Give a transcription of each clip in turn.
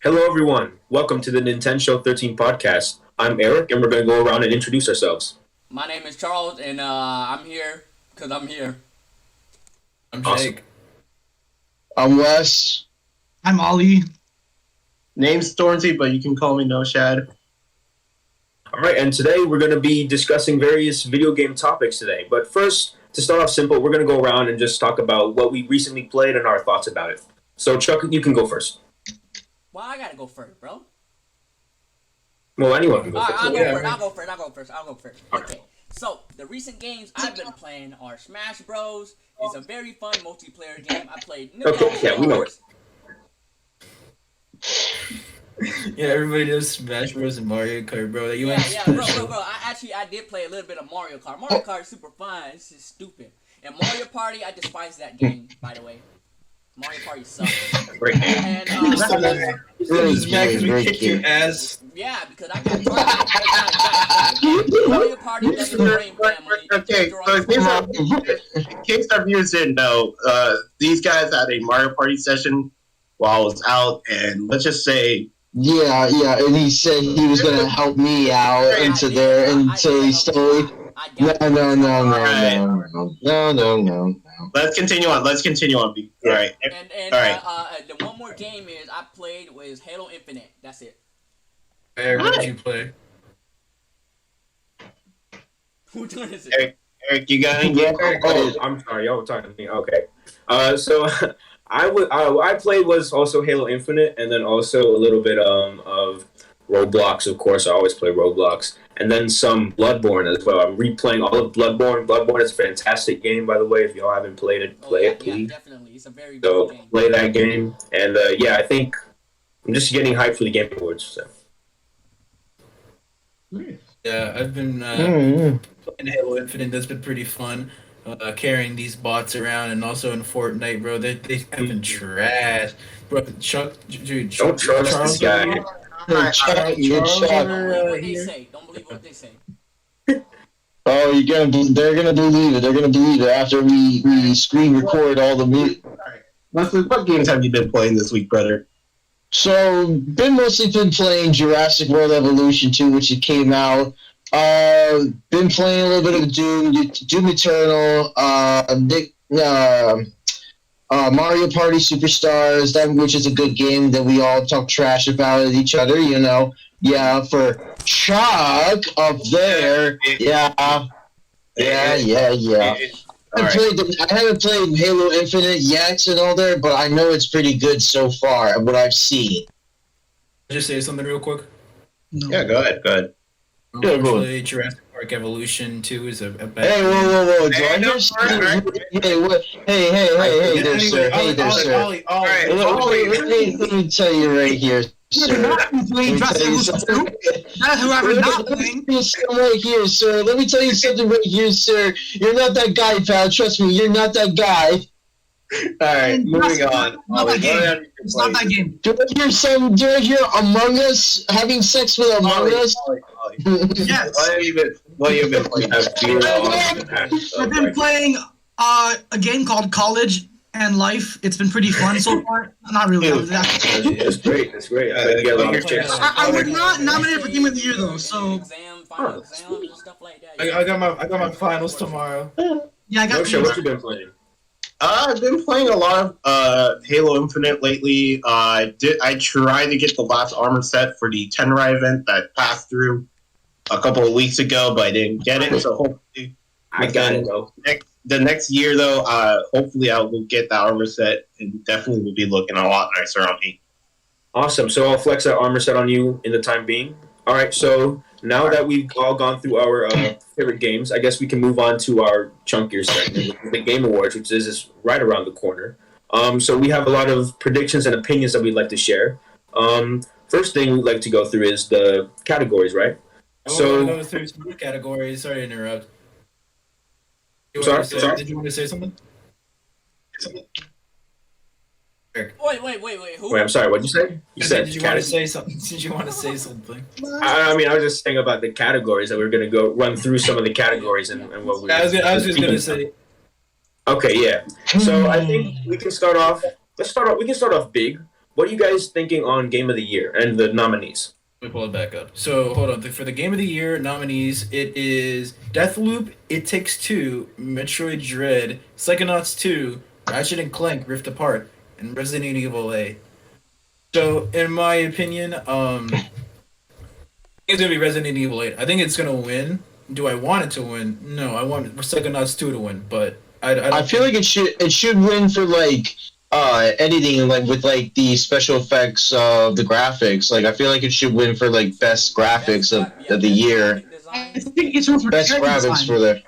Hello, everyone. Welcome to the Nintenshill13 podcast. I'm Eric, and we're going to go around and introduce ourselves. My name is Charles, and I'm here because I'm here. I'm Awesome. Jake. I'm Wes. I'm Ollie. Name's Stormzy, but you can call me No Shad. All right, and today we're going to be discussing various video game topics today. But first, to start off simple, we're going to go around and just talk about what we recently played and our thoughts about it. So, Chuck, you can go first. Well, I gotta go first, bro. Well, anyone can go All right, first. I'll go first. Okay. So the recent games I've been playing are Smash Bros. It's a very fun multiplayer game. I played Okay, we know it. Yeah, everybody does Smash Bros. And Mario Kart, bro. You Yeah, ain't yeah, bro. special. I did play a little bit of Mario Kart. Mario Kart is super fun. It's just stupid. And Mario Party, I despise that game, by the way. Mario Party sucks. Great game. And Just mad because we kicked your ass. yeah, because I got targeted. Mario Party doesn't bring family. Okay, so in case our viewers didn't know, these guys had a Mario Party session while I was out, and let's just say, Yeah, and he said he was gonna help me out into there until he stole. No. let's continue on. All right. And All right. the one more game is I played was Halo Infinite. That's it. Eric, what did you play? Who turn is it? Eric, you got any game? Oh, I'm sorry. Y'all were talking to me. Okay. So I played was also Halo Infinite, and then also a little bit of Roblox. Of course, I always play Roblox, and then some Bloodborne as well. I'm replaying all of Bloodborne. Bloodborne is a fantastic game, by the way. If y'all haven't played it, play it, please. Yeah, definitely. It's a very So good game. play that game, and yeah, I think I'm just getting hyped for the Game Awards. So. Yeah, I've been Mm. playing Halo Infinite. That's been pretty fun. Carrying these bots around, and also in Fortnite, bro. They have been trash, bro. Chuck, dude, Don't trust Charles this guy. over here- Chuck, Charles Chuck. over, Don't believe what they here. say. Don't believe what they say. Oh, they're gonna believe it. They're gonna believe it after we screen record all the music. What games have you been playing this week, brother? So, mostly been playing Jurassic World Evolution 2, which it came out. Been playing a little bit of Doom Eternal, Mario Party Superstars, which is a good game that we all talk trash about at each other, you know. Yeah, for Chuck up there. Yeah. All right. I haven't played Halo Infinite yet and all there, but I know it's pretty good so far, what I've seen. Just say something real quick. No. Yeah, go ahead. Yeah, go on. Actually, Jurassic Park Evolution 2 is a bad Hey, whoa. Do I Hey, hear no, something? alright. Hey, what? Hey there, sir. Hey there, sir. Ollie, All right. Let me tell you right here, You're sir. not playing Let me Jurassic tell you World something. 2. That's whoever's not playing. Right here, sir. Let me tell you something right here, sir. You're not that guy, pal. Trust me, you're not that guy. All right, moving on. Not that game. It's not that game. Do I hear Among Us having sex with Among Us? Yes. What have you been playing? I've been playing a game called College and Life. It's been pretty fun so far. Not really. That's great. That's great. I bet you get a lot of chicks. I was not nominated for Game of the Year though, so Final exams and stuff like that. I got my finals tomorrow. yeah, I got. Moshe, what you been playing? I've been playing a lot of Halo Infinite lately. I tried to get the last armor set for the Tenrai event that passed through a couple of weeks ago, but I didn't get it. So hopefully, I got it though. the next year though, hopefully I will get the armor set, and definitely will be looking a lot nicer on me. Awesome. So I'll flex that armor set on you in the time being. All right. So now that we've all gone through our favorite games, I guess we can move on to our chunkier segment, the Game Awards, which is right around the corner. So we have a lot of predictions and opinions that we'd like to share. First thing we'd like to go through is the categories, right? So go through some categories. Sorry to interrupt. Sorry. Did you want to say something? Wait. Who? Wait, I'm sorry. What'd you say? You said Did you want to say something? Did you want to say something? I mean, I was just saying about the categories that we're going to go run through some of the categories and what we. I was just gonna say. Okay, yeah. So I think we can start off. We can start off big. what are you guys thinking on Game of the Year and the nominees? Let me pull it back up. So hold on. For the Game of the Year nominees, it is Deathloop, It Takes Two, Metroid Dread, Psychonauts 2, Ratchet and Clank Rift Apart, and Resident Evil 8. So in my opinion, it's gonna be Resident Evil 8. I think it's gonna win. Do I want it to win? No, I want Psychonauts 2 to win, but I feel like it should win for like editing, like with like the special effects, the graphics. Like I feel like it should win for like best graphics of the year. I think it's for Best graphics for the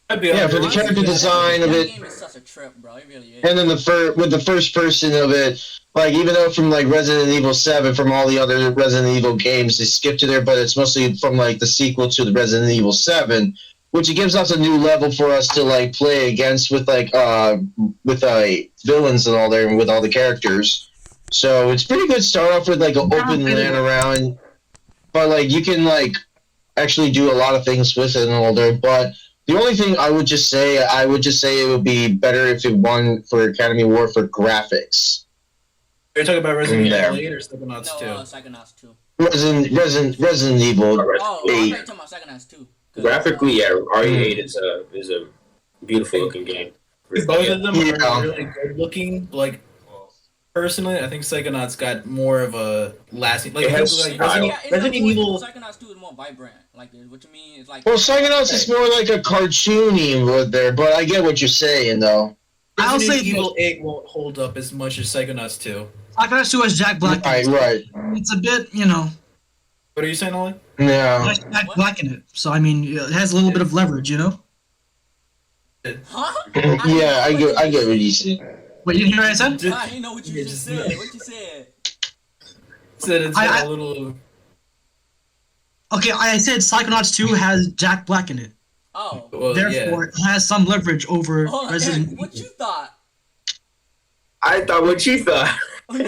for the character design of That it. game is such a trip, bro. It really is. And then with the first person of it, like even though from like Resident Evil 7, from all the other Resident Evil games, they skip to there, but it's mostly from like the sequel to the Resident Evil 7, which it gives us a new level for us to like play against with like villains and all there, and with all the characters. So it's pretty good. Start off with like an open land around, but like you can like actually do a lot of things with it and all there. But the only thing I would just say it would be better if it won for Academy Award for graphics. You're talking about Resident Evil 8 or Psychonauts 2? No, Psychonauts 2. Resident Evil Oh, I'm 8. talking about Psychonauts 2. Graphically, yeah, RE8 is a beautiful looking game. Both of them Yeah. are really good looking. Like personally, I think Psychonauts got more of a lasting. Like, It has like style. Resident Evil. Psychonauts 2 is more vibrant. Like, what you mean is like. Well, Psychonauts is more like a cartoony with there, but I get what you're saying though. I'll Resident say Evil 8 won't hold up as much as Psychonauts 2. Psychonauts 2 has Jack Black. Right. It's a bit, you know, What are you saying, Ollie? Yeah. has Jack Black in it. So I mean, it has a little bit of leverage, you know. Huh? Yeah, I get what he's saying. Wait, you didn't hear what I said? I didn't know what you just said. What you said? Said it's I- a little. Okay, I said Psychonauts 2 has Jack Black in it. Oh. Well, Therefore, it has some leverage over Hold on, Resident Eric, what you thought? I thought what you thought. I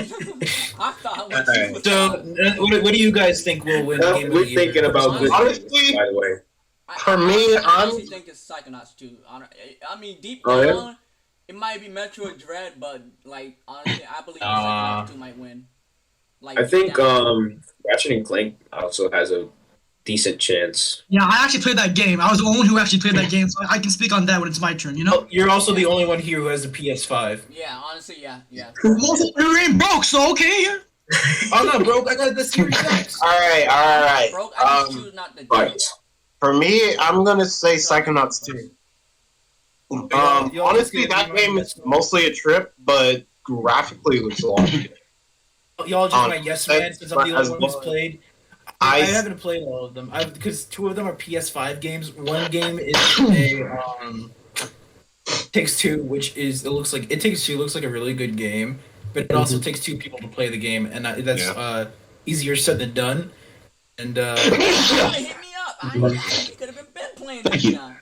thought what you So, thought. what do you guys think will win? No, Game of we're the Year? thinking about good Honestly, things, by the way. for me, I I'm- honestly think it's Psychonauts 2. I mean, deep Oh, yeah? down, it might be Metroid Dread, but like honestly, I believe Psychonauts 2 might win. Like, I think deep down. Ratchet and Clank also has a decent chance. Yeah, I actually played that game. I was the only one who actually played that game, so I can speak on that when it's my turn, you know? You're also the only one here who has a PS5. Yeah, honestly, yeah. Most of your ain't broke, so okay. I'm not broke. I got the Series X. all right. Broke, I just choose not to do Right. it. For me, I'm gonna say Psychonauts 2. Y'all Honestly, just that game is mostly a trip, but graphically it looks a lot good. Y'all just my yes man since I'm the as only one who's well. played. I- I haven't played all of them. Because two of them are PS5 games. One game is a Takes Two, which is It Takes Two looks like a really good game, but it also takes two people to play the game, and that's easier said than done. And You gotta hit me up. You could have been playing Thank this you. now.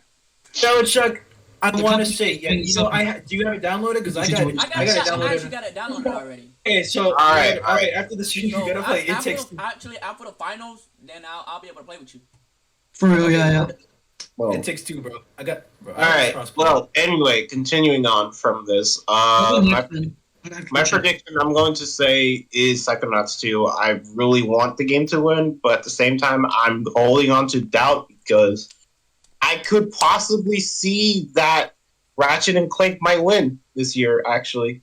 so Chuck, I The want to company- say, do you have it downloaded? Because I got it. I I got it actually downloaded. got it downloaded already. Okay, so All right. after the stream, you So, gotta play It after, Takes Two. actually, after the finals, then I'll be able to play with you. For real, yeah. It Takes Two, bro. I got. Bro, All right. Well, anyway, continuing on from this, my prediction I'm going to say is Psychonauts 2. I really want the game to win, but at the same time, I'm holding on to doubt because I could possibly see that Ratchet and Clank might win this year, actually.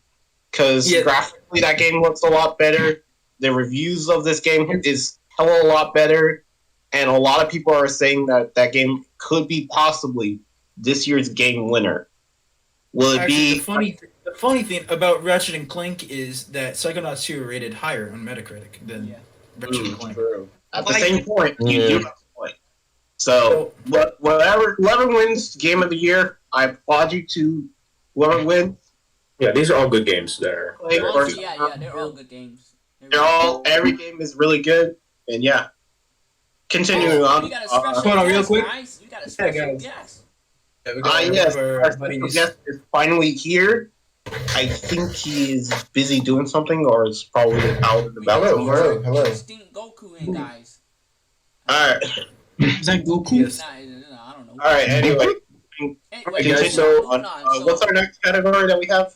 Because graphically, that game looks a lot better. The reviews of this game is hella a lot better. And a lot of people are saying that that game could be possibly this year's game winner. Will it Actually, be... the funny thing about Ratchet and Clank is that Psychonauts 2 are rated higher on Metacritic than Ratchet and Clank. At the same point, you do have a point. So, whoever wins Game of the Year, I applaud you to whoever wins. Yeah, these are all good games. There. Honestly, yeah, they're all good games. Every game is really good, and yeah. Continuing on. You got a special hold on, real guest, quick. guys. You got a special guys. guest. Yeah, we got Yes, our our buddies. special guest is finally here. I think he is busy doing something, or is probably out and about. Hello. Interesting Goku in, guys. Alright, Is that Goku? Yes. Nah, I don't know. alright, anyway. Hey, Continue guys, so on. What's our next category that we have?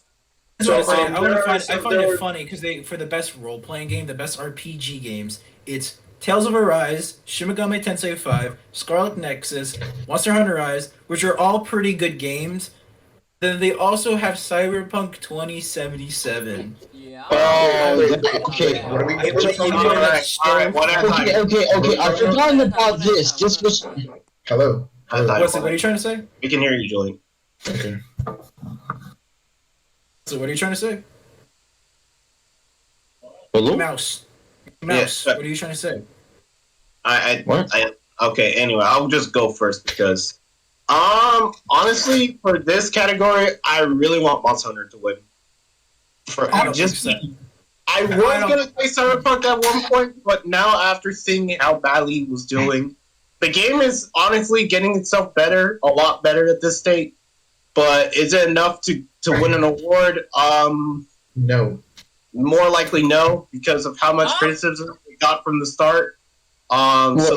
So, I find there it are- funny because for the best role playing game, the best RPG games, it's Tales of Arise, Shin Megami Tensei 5, Scarlet Nexus, Monster Hunter Rise, which are all pretty good games. Then they also have Cyberpunk 2077. Yeah. Okay. What are we? I What bet are you we know that's Alright, one at a time. Okay. I've forgotten about this. This was Hello. Hello. What are you trying to say? We can hear you, Julian. Okay. So what are you trying to say? hello. Mouse. Yes. What are you trying to say? What? Okay. Anyway, I'll just go first because, honestly, for this category, I really want Monster Hunter to win. I don't think so. I was gonna say Cyberpunk at one point, but now after seeing how badly he was doing, the game is honestly getting itself better, a lot better at this state. But is it enough to win an award? No. More likely no, because of how much criticism we got from the start. So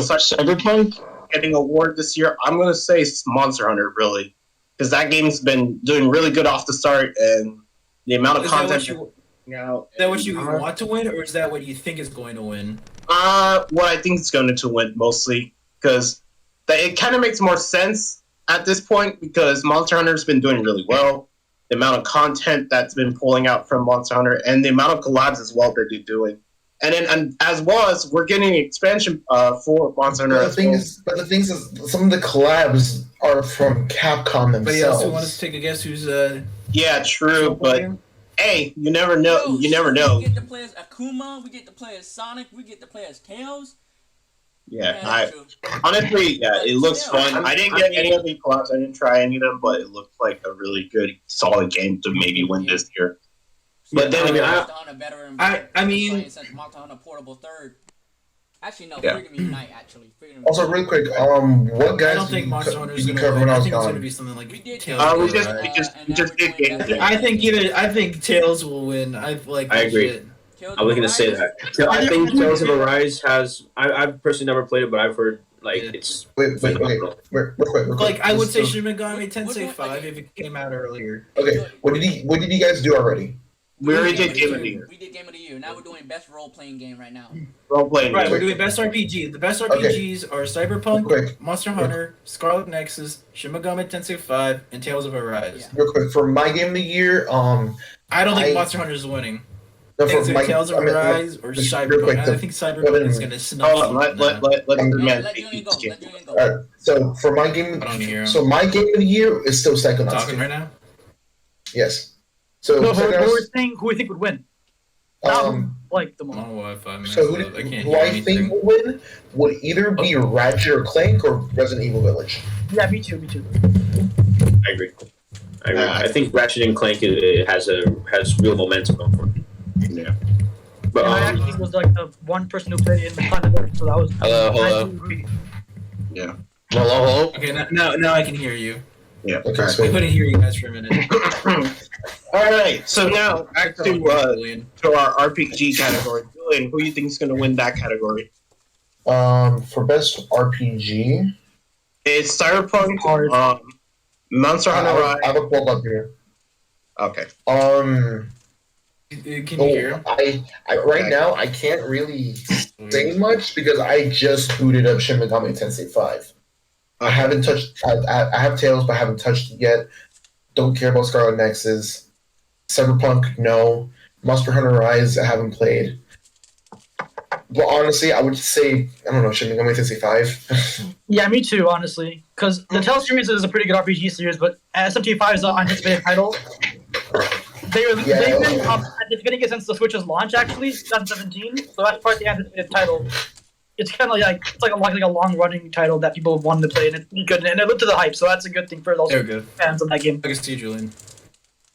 Cyberpunk? getting an award this year, I'm gonna say Monster Hunter really, because that game's been doing really good off the start, and the amount of Is that content. what you, Now, is that what you want to win, or is that what you think is going to win? what I think is going to win mostly, because it kind of makes more sense at this point, because Monster Hunter's been doing really well. The amount of content that's been pulling out from Monster Hunter, and the amount of collabs as well that they're doing. And then, as well as we're getting an expansion for Monster Hunter. But the thing is, some of the collabs are from Capcom Anybody else themselves. who wants to take a guess who's Yeah, true, but hey, you never know. Yo, You never shit, know. We get to play as Akuma, we get to play as Sonic, we get to play as Tails. Yeah, true. honestly, yeah, it looks Still, fun. I didn't get any of the collabs. I didn't try any of them, but it looked like a really good, solid game to maybe win this year. But then again, Monster Hunter better than I mean- playing since Monster Hunter Portable 3rd. Actually, no, Yeah. Freedom Unite. Actually, Freedom Also, Unite. real quick, what guys I don't think Monster Hunter is you going to cover win. when I I was think it's going to gone? be something like We did Tails. Tails. we will just win. we just did and now games. I think Tails will win. I agree. Shit. Tails I was of gonna say Arise? that. I think Tales of Arise has. I've personally never played it, but I've heard like Yeah. it's Wait, okay. phenomenal. Real quick. Like I would say So- Shin Megami What Tensei do I- 5 if it came out earlier. Okay, what did you guys do already? We already did We Game of the Year. We did Game of the Year. Now we're doing best role playing game right now. Role playing. Right, game. we're doing best RPG. The best RPGs are Cyberpunk, Quick. Monster Hunter, Scarlet Nexus, Shin Megami Tensei 5, and Tales of Arise. Yeah. Real quick, for my game of the year, I don't think I- Monster Hunter is winning. no, I for think my it's Tales of I mean, Arise or just real Cyberpunk. quick, And I think Cyberpunk is going to snub Hold on, let the Yeah, man let speak. Julian go. Let Julian go. Alright, so for my game, I don't hear him. so my game of the year is still Psychonauts. Talking right now? Yes. So No, but we're Psychonauts, saying who we think would win. Like the I'm most. on Wi-Fi, man. so I can't who hear I anything. think will win would either be Ratchet or Clank or Resident Evil Village. Yeah, me too. I agree. I think Ratchet and Clank has real momentum going for it. Yeah. But And I actually was like the one person who played it in the content, so that was. Hello. I do agree. Hello. Okay, now I can hear you. Yeah. Okay, I so couldn't hear you guys for a minute. All right. So now back to Julian. our RPG category. Julian, who do you think is going to win that category? for best RPG, It's Cyberpunk, Hard. Monster Hunter I Rise. have a pulled up here. Okay. Can you hear him? I right now I can't really say much because I just booted up Shin Megami Tensei 5. I haven't touched. I have Tails, but I haven't touched it yet. Don't care about Scarlet Nexus. Cyberpunk, no. Monster Hunter Rise, I haven't played. But honestly, I would say I don't know Shin Megami Tensei 5. Yeah, me too, honestly. Because the Tales series is a pretty good RPG series, but SMT5 is an anticipated title. They've been anticipating it since the Switch's launch, actually, 2017. So that's part of the anticipated title. It's kind of like a long running title that people wanted to play, and it's good, and it lived to the hype. So that's a good thing for those There we go. fans of that game. I can see you, Julian.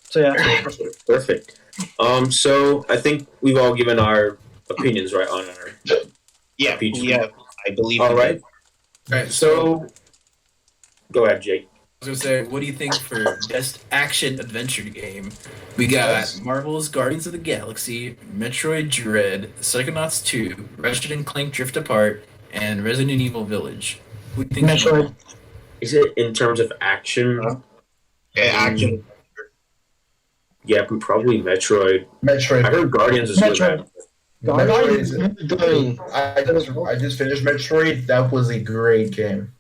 So yeah. Perfect. So I think we've all given our opinions right on our. Yeah. RPG. Yeah. I believe. All right. All right, So go ahead, Jake. I was gonna say, what do you think for best action adventure game? We got Marvel's Guardians of the Galaxy, Metroid Dread, Psychonauts 2, Ratchet and Clank Drift Apart, and Resident Evil Village. Who do you think? Metroid. Is it in terms of action? Yeah, action. Yeah, probably Metroid. Metroid. I heard Guardians is good, man. Metroid is. I just finished Metroid. That was a great game.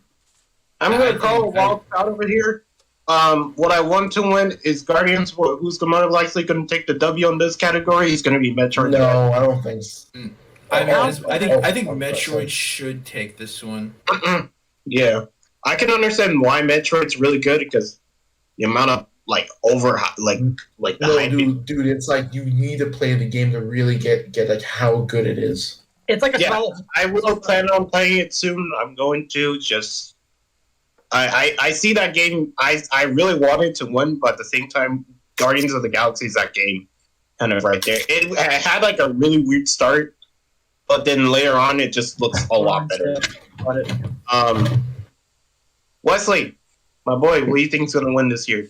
I'm gonna call a wild crowd over here. What I want to win is Guardians. Who's the more likely going to take the W on this category? He's going to be Metroid. No, I don't think so. I think Metroid should take this one. Yeah, I can understand why Metroid's really good because the amount of like the No, hype. dude, it's like you need to play the game to really get like how good it is. It's like a Yeah, small. I will plan on playing it soon. I'm going to just. I see that game. I really wanted to win, but at the same time, Guardians of the Galaxy is that game kind of right there. It had like a really weird start, but then later on, it just looks a lot better. Wesley, my boy, what do you think's gonna win this year?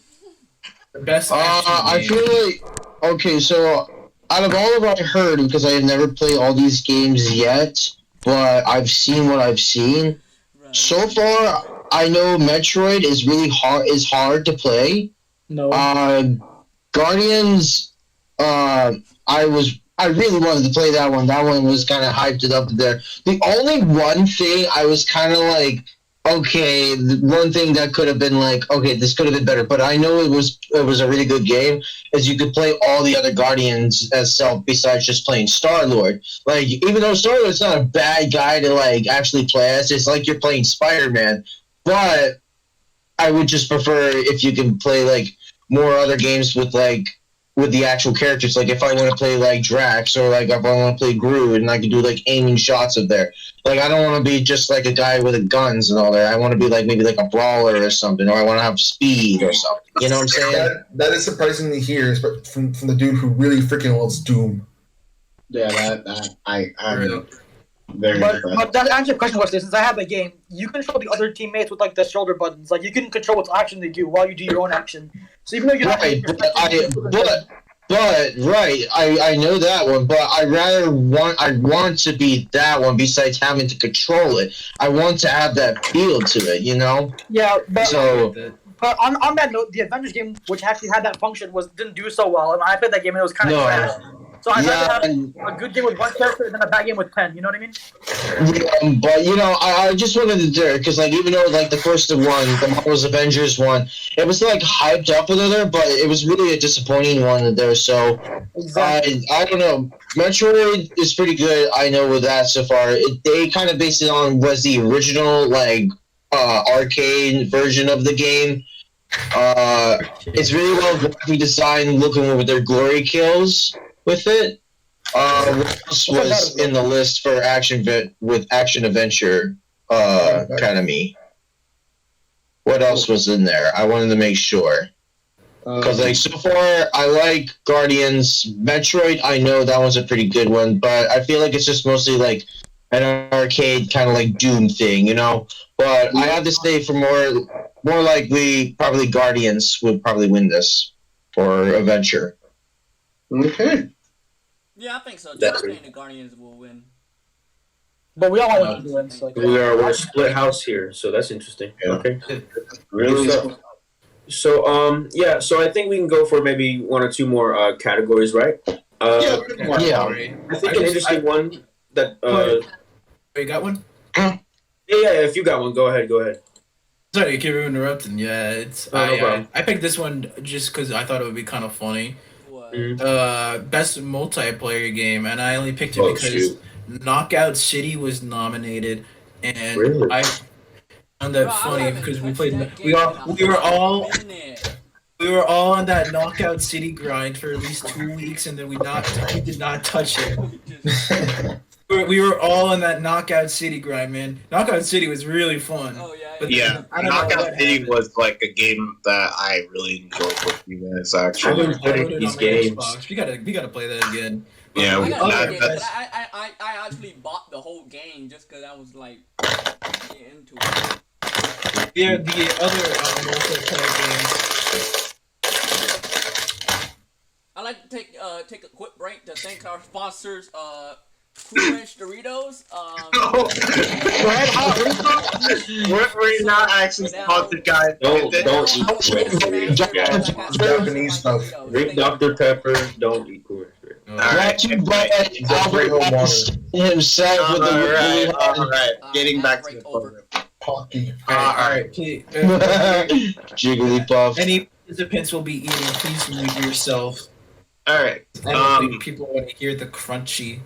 Best. I feel like okay. So out of all of what I heard, because I have never played all these games yet, but I've seen what I've seen. Right. So far, I know Metroid is really hard to play. No. Guardians, I really wanted to play that one. That one was kind of hyped it up there. The only one thing I was kind of like, okay, the one thing that could have been like, okay, this could have been better, but I know it was a really good game, is you could play all the other Guardians as self besides just playing Star-Lord. Like, even though Star-Lord's not a bad guy to, like, actually play as, it's like you're playing Spider-Man. But I would just prefer if you can play, like, more other games with the actual characters. Like, if I want to play, like, Drax, or, like, if I want to play Groot, and I can do, like, aiming shots of there. Like, I don't want to be just, like, a guy with the guns and all that. I want to be, like, maybe, like, a brawler or something, or I want to have speed or something. You know what I'm saying? That is surprising to hear from the dude who really freaking loves Doom. Yeah, that I'm very But impressed. that answer your question was this: since I have the game, you control the other teammates with like the shoulder buttons. Like you can control what action they do while you do your own action. So even though you're Right, not, but right, I know that one, but I want to be that one besides having to control it. I want to have that feel to it, you know? yeah, but So but on that note, the Avengers game, which actually had that function, didn't do so well. And I played that game and it was kind of No. trash. So I'd rather yeah, have and, a good game with one character than a bad game with 10. You know what I mean? yeah, but you know, I just wanted to do it because, like, even though like the first one, the Marvel's Avengers one, it was like hyped up a little, but it was really a disappointing one there. So Exactly. I don't know. Metroid is pretty good. I know with that so far. They kind of based it on was the original like arcade version of the game. It's really well graphically designed, looking with their glory kills with it. What else was in the list for Action Adventure Academy? What else was in there? I wanted to make sure. Because like so far, I like Guardians. Metroid, I know that one's a pretty good one, but I feel like it's just mostly like an arcade kind of like Doom thing, you know. But I have to say, for more likely, probably Guardians would probably win this for Adventure. Okay. Yeah, I think so. I think the Guardians will win. But we all want to win. So like, We're a split house here, so that's interesting. Yeah. Okay. Really? So yeah, so I think we can go for maybe one or two more categories, right? Yeah. I think an interesting one that You got one? yeah, if you got one, go ahead. Sorry, you keep interrupting. Yeah, it's no problem. I picked this one just because I thought it would be kind of funny. What? Best multiplayer game, and I only picked it because shoot. Knockout City was nominated, and Really? I found that Bro, I funny haven't because we touched played. that We game are in we were a all minute. we were all on that Knockout City grind for at least 2 weeks, and then we did not touch it. We were all on that Knockout City grind, man. Knockout City was really fun. Oh yeah. But Yeah, I don't know Knockout what City happened. was like a game that I really enjoyed with you guys. I Actually, haven't played downloaded it these on my games. Xbox. We gotta play that again. yeah, I gotta that- look at it, that's- but I actually bought the whole game just because I was like getting into it. The other multiplayer games. I'd like to take a quick break to thank our sponsors. Cool Ranch Doritos. We're not actually sponsored, guys. Don't eat Japanese stuff. Drink Dr. Pepper. Don't eat Cool Ranch. Brought to you by Albert Einstein himself with the All right. Getting back to the program. Pocky. Alright, please. Jigglypuff. Any participants will be eating, please mute yourself. All right. I don't think people want to hear the crunchy.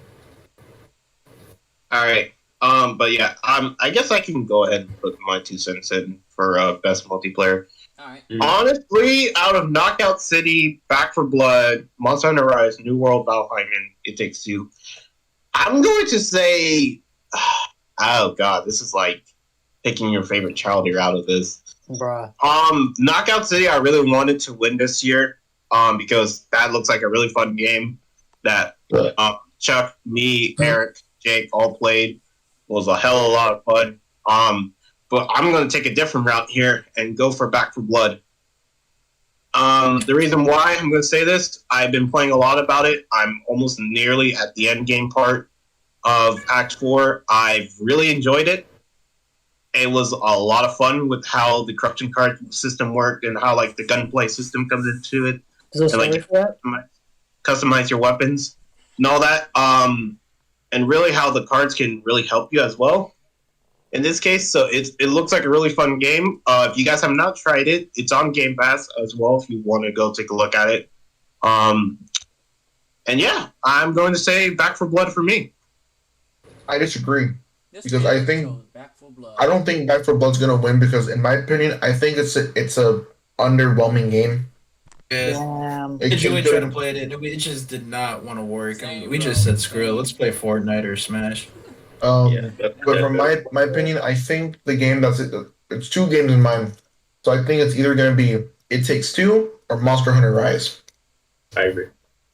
All right. But yeah, I guess I can go ahead and put my 2 cents in for best multiplayer. All right. Honestly, out of Knockout City, Back for Blood, Monster Hunter Rise, New World, Valheim, and It Takes Two, I'm going to say, oh god, this is like picking your favorite child here out of this. Bruh. Knockout City, I really wanted to win this year, because that looks like a really fun game that Chuck, me, Eric, Jake all played. Was a hell of a lot of fun. But I'm going to take a different route here and go for Back for Blood. The reason why I'm going to say this, I've been playing a lot about it. I'm almost nearly at the end game part of Act 4. I've really enjoyed it. It was a lot of fun with how the corruption card system worked and how like the gunplay system comes into it. Is there a And, story for that? customize your weapons and all that. And really how the cards can really help you as well. In this case, so it looks like a really fun game. If you guys have not tried it, it's on Game Pass as well if you want to go take a look at it. And yeah, I'm going to say Back for Blood for me. I disagree. This Because video I think- shows Back 4 Blood. I don't think Back 4 Blood's gonna win because, in my opinion, I think it's a underwhelming game. Yeah. Damn. It Julie could- tried to play it, it just did not want to work. I mean, we just said screw it, let's play Fortnite or Smash. But from my opinion, I think the game it's 2 games in mind. So I think it's either gonna be It Takes Two or Monster Hunter Rise. I agree.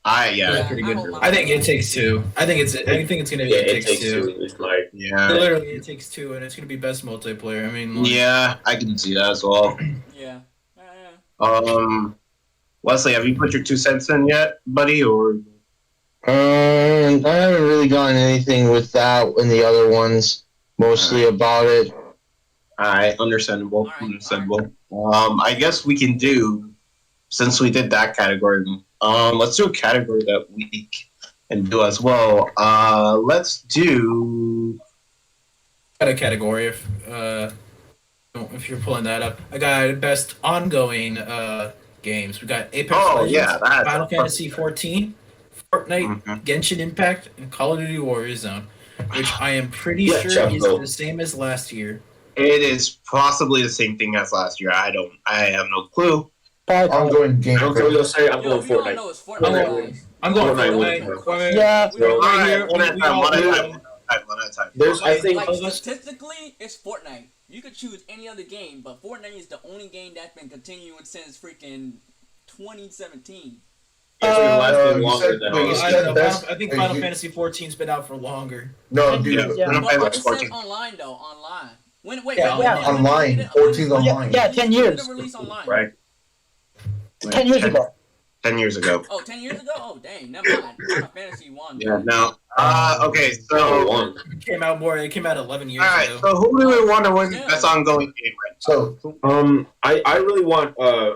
Yeah. Pretty I good. hope my- I think It Takes Two. I think it's gonna be Yeah, It Takes Two. It's like Yeah. Literally, It Takes Two, and it's gonna be best multiplayer. I mean, like, Yeah, I can see that as well. Yeah. Wesley, have you put your 2 cents in yet, buddy? Or I haven't really gotten anything with that and the other ones. Mostly about it. Alright, understandable. Alright, Understandable. I guess we can do, since we did that category, let's do a category that we can do as well. Let's do. got a category if you're pulling that up. I got best ongoing games. We got Apex Legends, that's Final Fantasy 14, Fortnite, Genshin Impact, and Call of Duty Warzone, which I am pretty Yeah, sure Chuck, is go. the same as last year. It is possibly the same thing as last year. I have no clue. Ongoing game. I'm going say I'm Yo, going if you don't Fortnite. know, it's Fortnite, guys. I'm going Fortnite Fortnite. Yeah. We don't Alright, here, one at a we time, all one at a do. time, one at a time. There's, I think, Like, statistically, it's Fortnite. You could choose any other game, but Fortnite is the only game that's been continuing since freaking 2017. it's been lasting you longer said- than wait, you all. said- I don't know, best- I think wait, Final you- Fantasy 14's been out for longer. No, dude. Yeah. I'm But playing it like says 14. online though, online. Wait, Yeah, when online. did it- 14's online. Yeah, 10 years. When did it release online? Right. 10 years ago. 10 years ago. Oh, 10 years ago? Oh, dang, never mind. Final Fantasy 1. Yeah, no. Okay, Number so. one. It came out 11 years Alright, ago. so who do we want to win Yeah. best ongoing game right So I really want.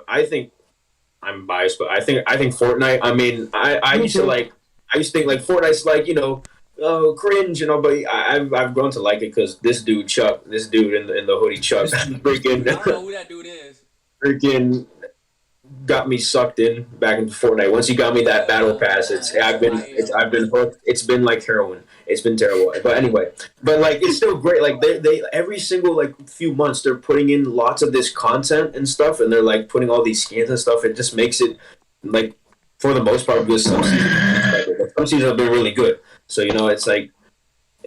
I think I'm biased, but I think Fortnite. I mean, I used to like. I used to think like Fortnite's like cringe, but I've grown to like it because this dude Chuck, this dude in the hoodie Chuck, I don't freaking know who that dude is. got me sucked in back into Fortnite. Once you got me that battle pass, I've been hooked. It's been like heroin. It's been terrible. But anyway, like it's still great. Like they every single like few months they're putting in lots of this content and stuff, and they're like putting all these skins and stuff. It just makes it like for the most part good. Some seasons have been really good. So it's like.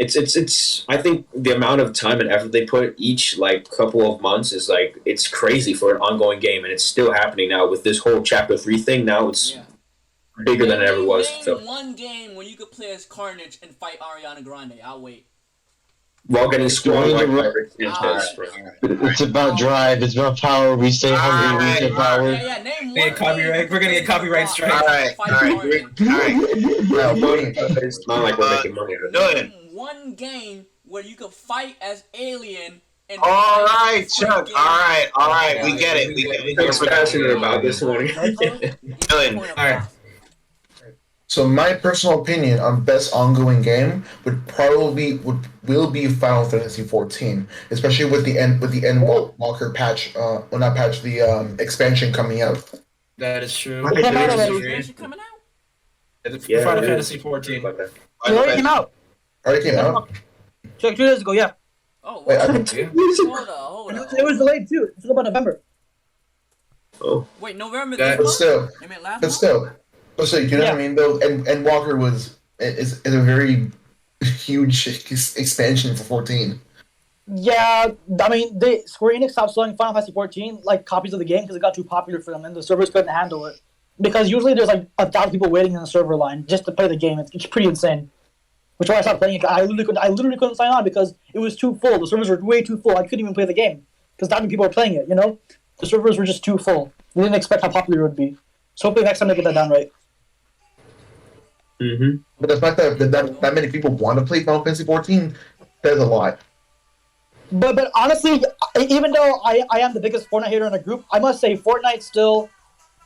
It's I think the amount of time and effort they put each like couple of months is like it's crazy for an ongoing game, and it's still happening now with this whole Chapter 3 thing. Now it's bigger than it ever was. Name So one game where you could play as Carnage and fight Ariana Grande. I'll wait. while getting scored by Going to Robert Sanchez. It's about drive. It's about power. We stay hungry. We get power. Yeah, name We one get copyright- game we're gonna get copyright Rock strike. All right, fight all right, Marvin. all right. It's not like we're making money. Name one game where you could fight as Alien and All fight right, Chuck. All right. We get it. We get it. Chuck's passionate about this one. Dylan. Alright. So my personal opinion on best ongoing game will be Final Fantasy 14, especially with the Endwalker patch. Well, not patch, the expansion coming out. That is true. It came out already. Expansion coming out? Yeah, Final it Fantasy is. 14. It already came out. Already came out. Like 2 days ago, yeah. Oh, Wait, wow. I, Hold And up. it was delayed too. It's about November. Oh, Wait, November That- this but month? still, You meant last but month? still, you know what I mean? Though, and Walker is a very huge expansion for 14. Yeah, I mean, Square Enix stopped selling Final Fantasy 14 like copies of the game because it got too popular for them, and the servers couldn't handle it. Because usually there's like 1,000 people waiting in the server line just to play the game. It's pretty insane. Which is why I stopped playing it. I literally couldn't sign on because it was too full. The servers were way too full. I couldn't even play the game because that many people were playing it. You know, the servers were just too full. We didn't expect how popular it would be. So hopefully next time they get that done right. mm-hmm. But the fact that many people want to play Final Fantasy 14, says a lot. But honestly, even though I am the biggest Fortnite hater in the group, I must say Fortnite still,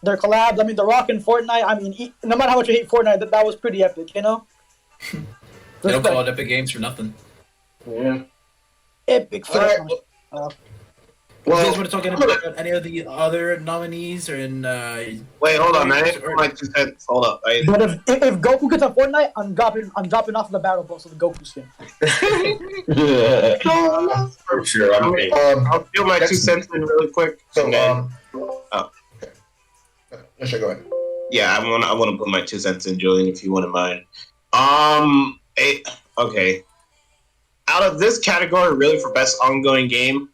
their collabs. I mean, The Rock and Fortnite. I mean, no matter how much you hate Fortnite, that was pretty epic. You know. They don't call it Epic Games for nothing. Yeah. Epic. All right. You guys want to talk about any of the other nominees or in? Wait, hold on. I didn't put my 2 cents. Hold up. But if Goku gets on Fortnite, I'm dropping off the battle bus with the Goku skin. For sure. I'm okay. I'll steal my 2 cents in really quick. So, and then- I should go ahead. Yeah, I want to put my 2 cents in, Julian, if you wouldn't mind. Okay. Out of this category, really for best ongoing game,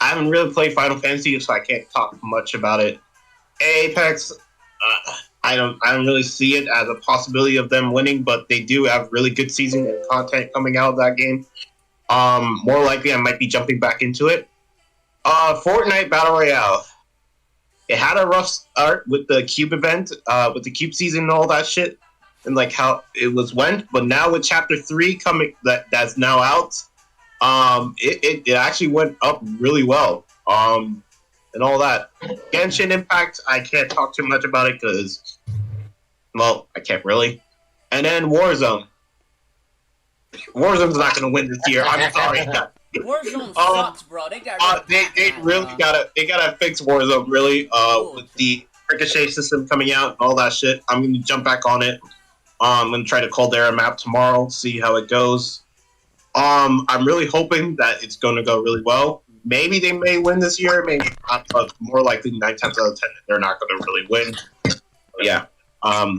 I haven't really played Final Fantasy, so I can't talk much about it. Apex, I don't really see it as a possibility of them winning, but they do have really good season and content coming out of that game. More likely, I might be jumping back into it. Fortnite Battle Royale. It had a rough start with the Cube event, with the Cube season and all that shit, and like how it went. But now with Chapter 3 coming, that's now out, it actually went up really well. And all that. Genshin Impact, I can't talk too much about it because, well, I can't really. And then Warzone. Warzone's not going to win this year. I'm sorry. Warzone sucks, bro. They got they really gotta fix Warzone really. With the ricochet system coming out and all that shit, I'm gonna jump back on it. I'm gonna try to Caldera map tomorrow, see how it goes. I'm really hoping that it's gonna go really well. Maybe they may win this year, maybe not, but more likely 9 times out of 10 they're not gonna really win. But yeah,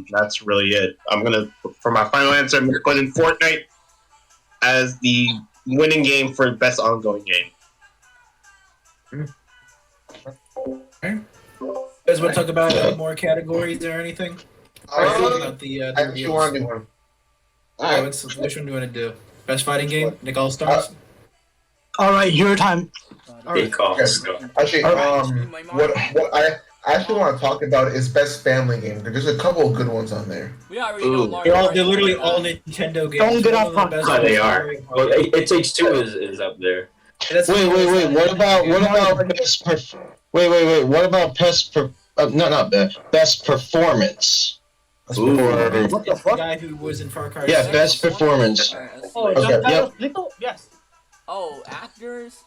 that's really it. I'm gonna, for my final answer, I'm gonna put in Fortnite as the winning game for best ongoing game. You guys want to talk about more categories or anything? Or about the I actually want to do one. Alright, which one do you want to do? Best fighting game? Nick All Stars? All right, your time. Big calls. Actually, what I actually want to talk about is best family game. There's a couple of good ones on there. We already know Ooh. Mario They're literally Party. all Nintendo games. Don't get One off of the on- best Oh, they are. story- Well, It Takes Two is up there. That's- Wait. What about best? What about best performance? Ooh. What the It's the fuck? guy who was in Far Cry. Yeah, 6. best performance. Oh, Okay, Yes. Oh, actors?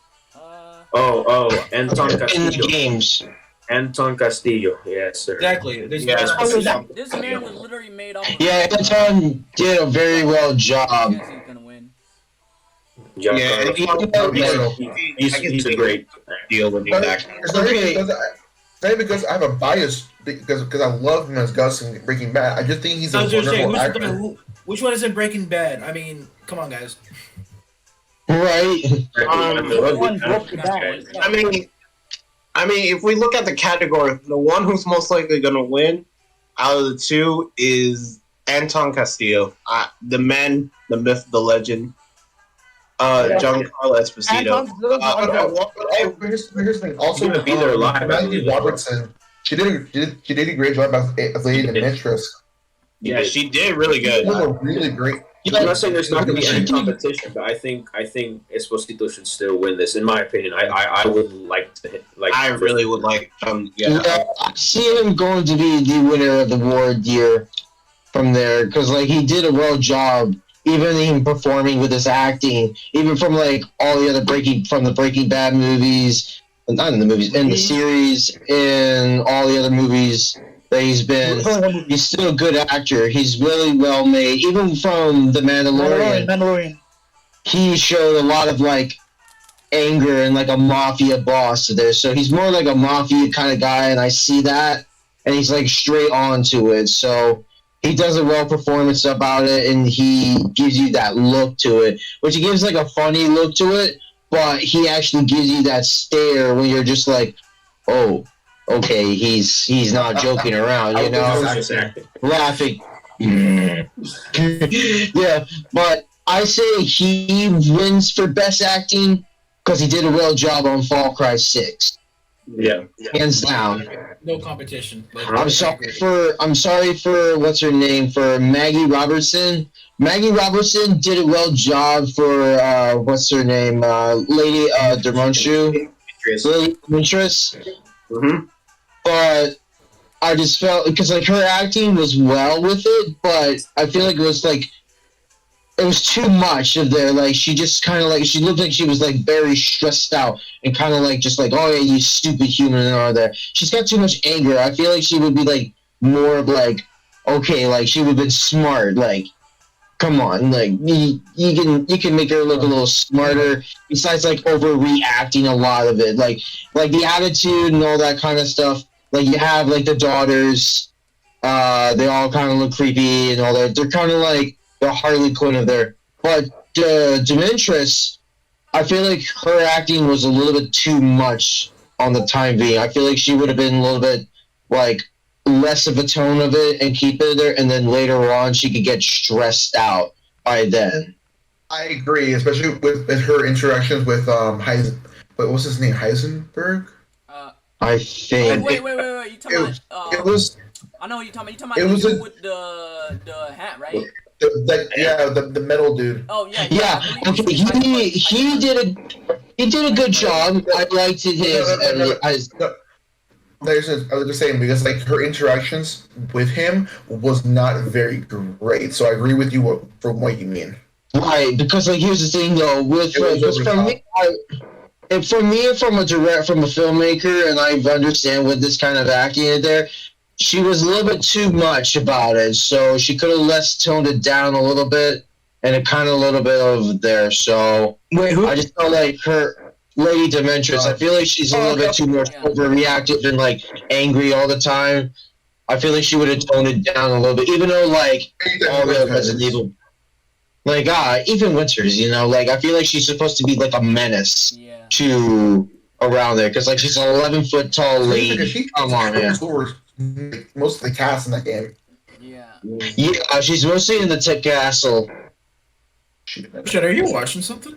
Anton In the Castillo. games. Anton Castillo, yes, sir. Exactly. There's Yeah. best performance. This man was literally made off of... Yeah, Anton did a very well I job. guess he's gonna win. He's a great deal with these actors. It's not because I have a bias because I love him as Gus in Breaking Bad. I just think he's a I was gonna say, wonderful actor. which one is in Breaking Bad? I mean, come on, guys. Right. One broke the balance. I mean, if we look at the category, the one who's most likely going to win out of the two is Anton Castillo, the man, the myth, the legend. Giancarlo Esposito. Here's the thing. Also, gonna be there live, Maggie Robertson. She did a great job as Lady Demetrius. Yeah, she did really good. It was a really great. I'm not saying there's not going to be any competition, but I think Esposito should still win this. In my opinion, I would like to hit. Like I really would like. I see him going to be the winner of the award year from there because like he did a well job, even performing with his acting, even from like all the other Breaking Bad movies, not in the movies, in the series, in all the other movies. He's still a good actor. He's really well made. Even from The Mandalorian. He showed a lot of like anger and like a mafia boss there. So he's more like a mafia kind of guy, and I see that, and he's like straight on to it. So he does a well performance about it, and he gives you that look to it, which he gives like a funny look to it, but he actually gives you that stare when you're just like, oh. Okay, he's not joking around, you know, laughing. Yeah, but I say he wins for best acting because he did a well job on Far Cry 6. Yeah, hands down. No competition. I'm sorry for what's her name for Maggie Robertson. Maggie Robertson did a well job for what's her name, Lady Demonstru. Lady Demonstress. Mm-hmm. But I just felt because like her acting was well with it, but I feel like it was too much of there. Like she just kind of like she looked like she was like very stressed out and kind of like just like, oh yeah, you stupid human and all that. She's got too much anger. I feel like she would be like more of like, okay, like she would have been smart. Like, come on, like you can make her look a little smarter. Besides like overreacting a lot of it, like the attitude and all that kind of stuff. Like you have like the daughters, they all kind of look creepy and all that. They're kind of like the Harley Quinn of there. But Demetrius, I feel like her acting was a little bit too much on the time being. I feel like she would have been a little bit like less of a tone of it and keep it there, and then later on she could get stressed out by then. I agree, especially with her interactions with what's his name, Heisenberg? I think. Wait! You talking about? It was. I know what you're talking about. You talking about the dude with the hat, right? The metal dude. Oh yeah. Yeah. Okay. He did a good job. I liked his. I was just saying because like her interactions with him was not very great. So I agree with you from what you mean. Right, because like here's the thing though, for me, from a filmmaker, and I understand what this kind of acting is there, she was a little bit too much about it, so she could have toned it down a little bit, and it kind of a little bit over there. So I just felt like her Lady Demetrius. I feel like she's a little bit too much overreactive and like angry all the time. I feel like she would have toned it down a little bit, even though like all the Resident Evil. Like, even Winters, you know, like, I feel like she's supposed to be, like, a menace to around there. Because, like, she's an 11-foot tall lady. Come on, man. Most of the cast in that game. Yeah. Yeah, she's mostly in the tech castle. Shit, are you watching something?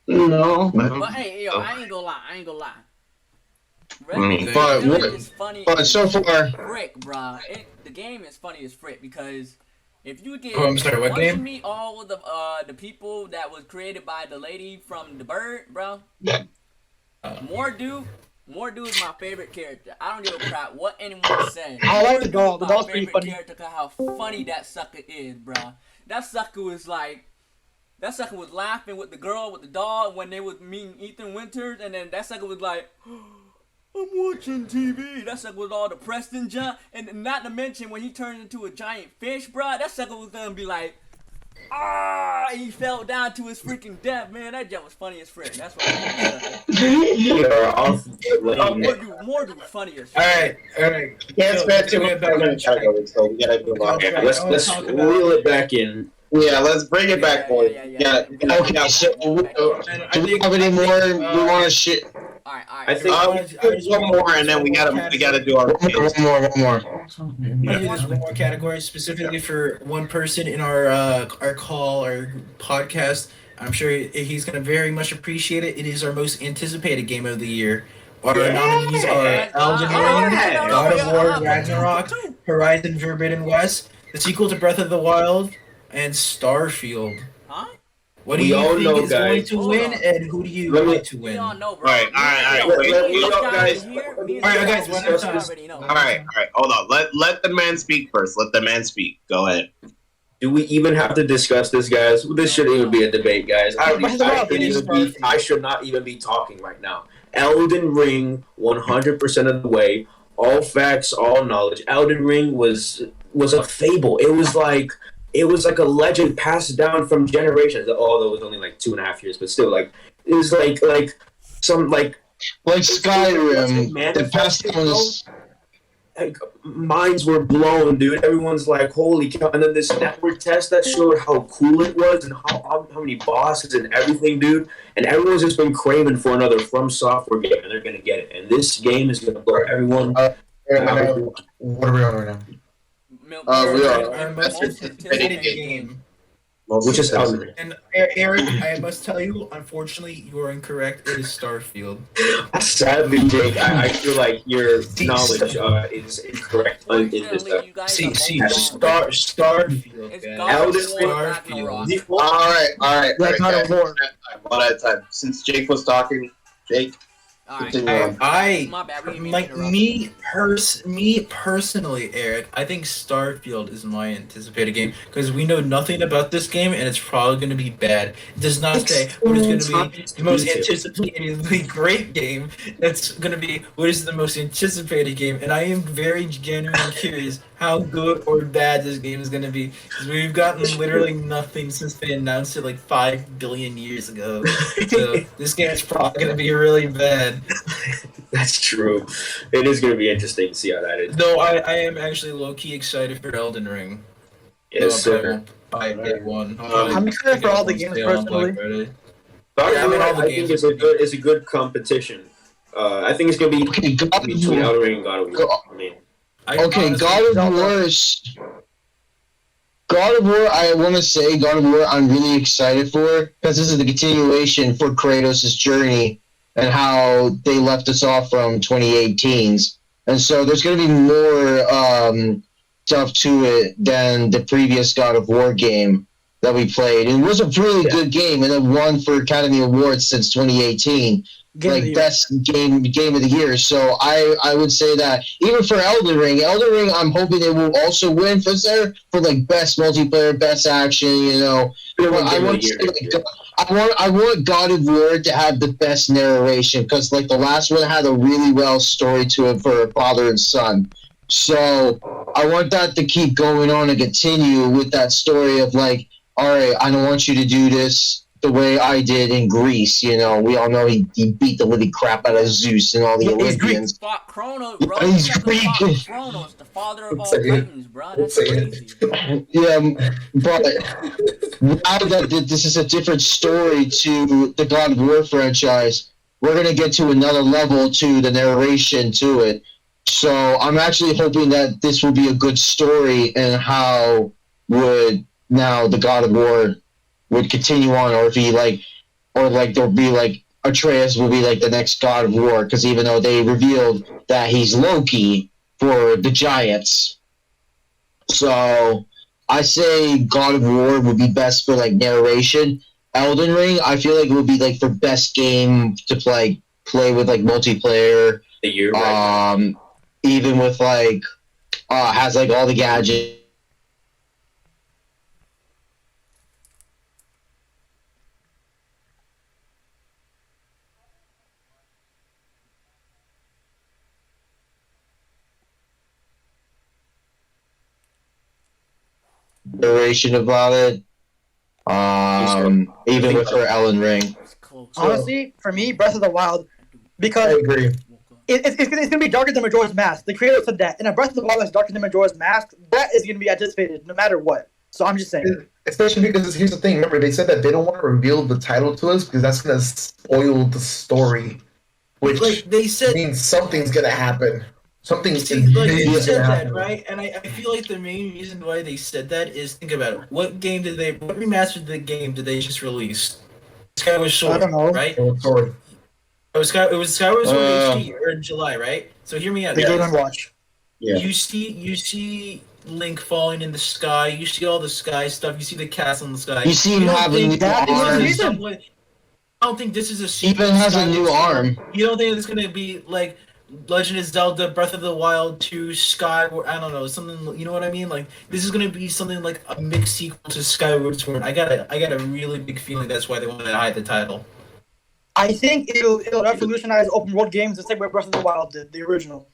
No. But, hey, yo, I ain't gonna lie. But so far... Frick, bruh. The game is funny as frick because... If you get, I'm sorry, what game? You meet all of the people that was created by the lady from the bird, bro. Mordu is my favorite character. I don't give a crap what anyone says. I like the doll. The doll's pretty funny. Character, cause how funny that sucker is, bro. That sucker was laughing with the girl with the doll when they was meeting Ethan Winters, and then that sucker was like, I'm watching TV. That sucker was all depressed and junk. And not to mention when he turned into a giant fish, bro, that sucker was gonna be like, he fell down to his freaking death, man. That junk was funny as frick. That's what more do funny as frick. Alright. Can't spend too much time on categories, so we gotta move on. Let's reel it back in. Yeah, let's bring it back, boys. Yeah. Okay, so do we have any more we want to shit? Alright. I think there's one more, and then we gotta do our one more. There's one more category specifically for one person in our call, our podcast. I'm sure he's going to very much appreciate it. It is our most anticipated game of the year. Our Yeah. nominees are Elden Ring, Yeah. God of War, But Ragnarok, two. Horizon Forbidden West, the sequel to Breath of the Wild, and Starfield. Huh? What do We you all think know, is going guys. to Hold win, on. and who do you Let me- want to We win? all know, bro. Alright, alright, Let- wait, let you me know, guys. Here, me and Alright, you guys, one at a time. already know. Alright, hold on. Let the man speak first. Let the man speak. Go ahead. Do we even have to discuss this, guys? This shouldn't even be a debate, guys. I should not even be talking right now. Elden Ring, 100% of the way, all facts, all knowledge. Elden Ring was a fable. It was like a legend passed down from generations. Although it was only like 2.5 years, but still, like it was like some like Skyrim. The past one was like minds were blown, dude. Everyone's like, "Holy cow!" And then this network test that showed how cool it was and how many bosses and everything, dude. And everyone's just been craving for another From Software game, and they're gonna get it. And this game is gonna blow everyone. What are we on right now? We are Our most anticipated game. Which is Elden Ring. And Eric, I must tell you, unfortunately, you are incorrect. It is Starfield. Sadly, Jake, I feel like your knowledge is incorrect. Starfield. Starfield. It's guys. God Elden of Ring. War Ragnarok. Alright. Like God of War. One at a time. Since Jake was talking, Jake, Alright. continue. My bad. We didn't mean to Like interrupt. me personally, Eric, I think Starfield is my anticipated game because we know nothing about this game and it's probably going to be bad. It does not say what is going to be the most anticipated great game. It's going to be what is the most anticipated game, and I am very genuinely curious how good or bad this game is going to be because we've gotten literally nothing since they announced it like 5 billion years ago. So this game is probably going to be really bad. That's true. It is going to be interesting to see how that is. Though I am actually low-key excited for Elden Ring. Yes, sir. By day one. I'm excited for all the games personally. God Yeah, of I mean, War, all the I games think it's a good competition. I think it's going to be okay. between Elden Ring and God of War. I mean, God of War, I want to say God of War I'm really excited for because this is the continuation for Kratos' journey and how they left us off from 2018's. And so there's going to be more stuff to it than the previous God of War game that we played. And it was a really good game, and it won for Academy Awards since 2018. Best game of the year. So I would say that even for Elden Ring, I'm hoping they will also win for like best multiplayer, best action. I want God of War to have the best narration because like the last one had a really well story to it for a father and son. So I want that to keep going on and continue with that story of like, all right, I don't want you to do this the way I did in Greece. We all know he beat the living crap out of Zeus and all the Olympians. Fought Kronos, bro. He's Fought Kronos, the father of all titans, bro. That's crazy. Yeah, but now that this is a different story to the God of War franchise, we're going to get to another level to the narration to it. So I'm actually hoping that this will be a good story and how would now the God of War would continue on, or if he there'll be like Atreus will be like the next God of War, because even though they revealed that he's Loki for the Giants, so I say God of War would be best for like narration. Elden Ring, I feel like it would be like the best game to play with like multiplayer. the year, Even with like has like all the gadgets. Narration about it. Even with her Elden Ring. Honestly, for me, Breath of the Wild, I because agree. it's gonna be darker than Majora's Mask. The creator said that, and a Breath of the Wild that's darker than Majora's Mask, that is gonna be anticipated no matter what. So I'm just saying. Especially because here's the thing. Remember, they said that they don't want to reveal the title to us because that's gonna spoil the story, which like they said, means something's gonna happen. Something's See, like they gonna said that, happen. right? And I feel like the main reason why they said that is think about it. What remastered the game did they just release? Skyward Sword, I don't know. right? Sorry. It was Skyward Sword Uh, HD in July, right? So hear me out. They go guys. and watch. Yeah. You see Link falling in the sky. You see all the sky stuff. You see the castle in the sky. You see him don't having think new that is the arms. reason. I don't think this is a He even has a new arm. You don't think it's gonna be like Legend of Zelda: Breath of the Wild 2 Skyward? I don't know, something. You know what I mean? Like this is gonna be something like a mixed sequel to Skyward Sword. I got a really big feeling that's why they wanted to hide the title. I think it'll revolutionize open world games the same way Breath of the Wild did, the original.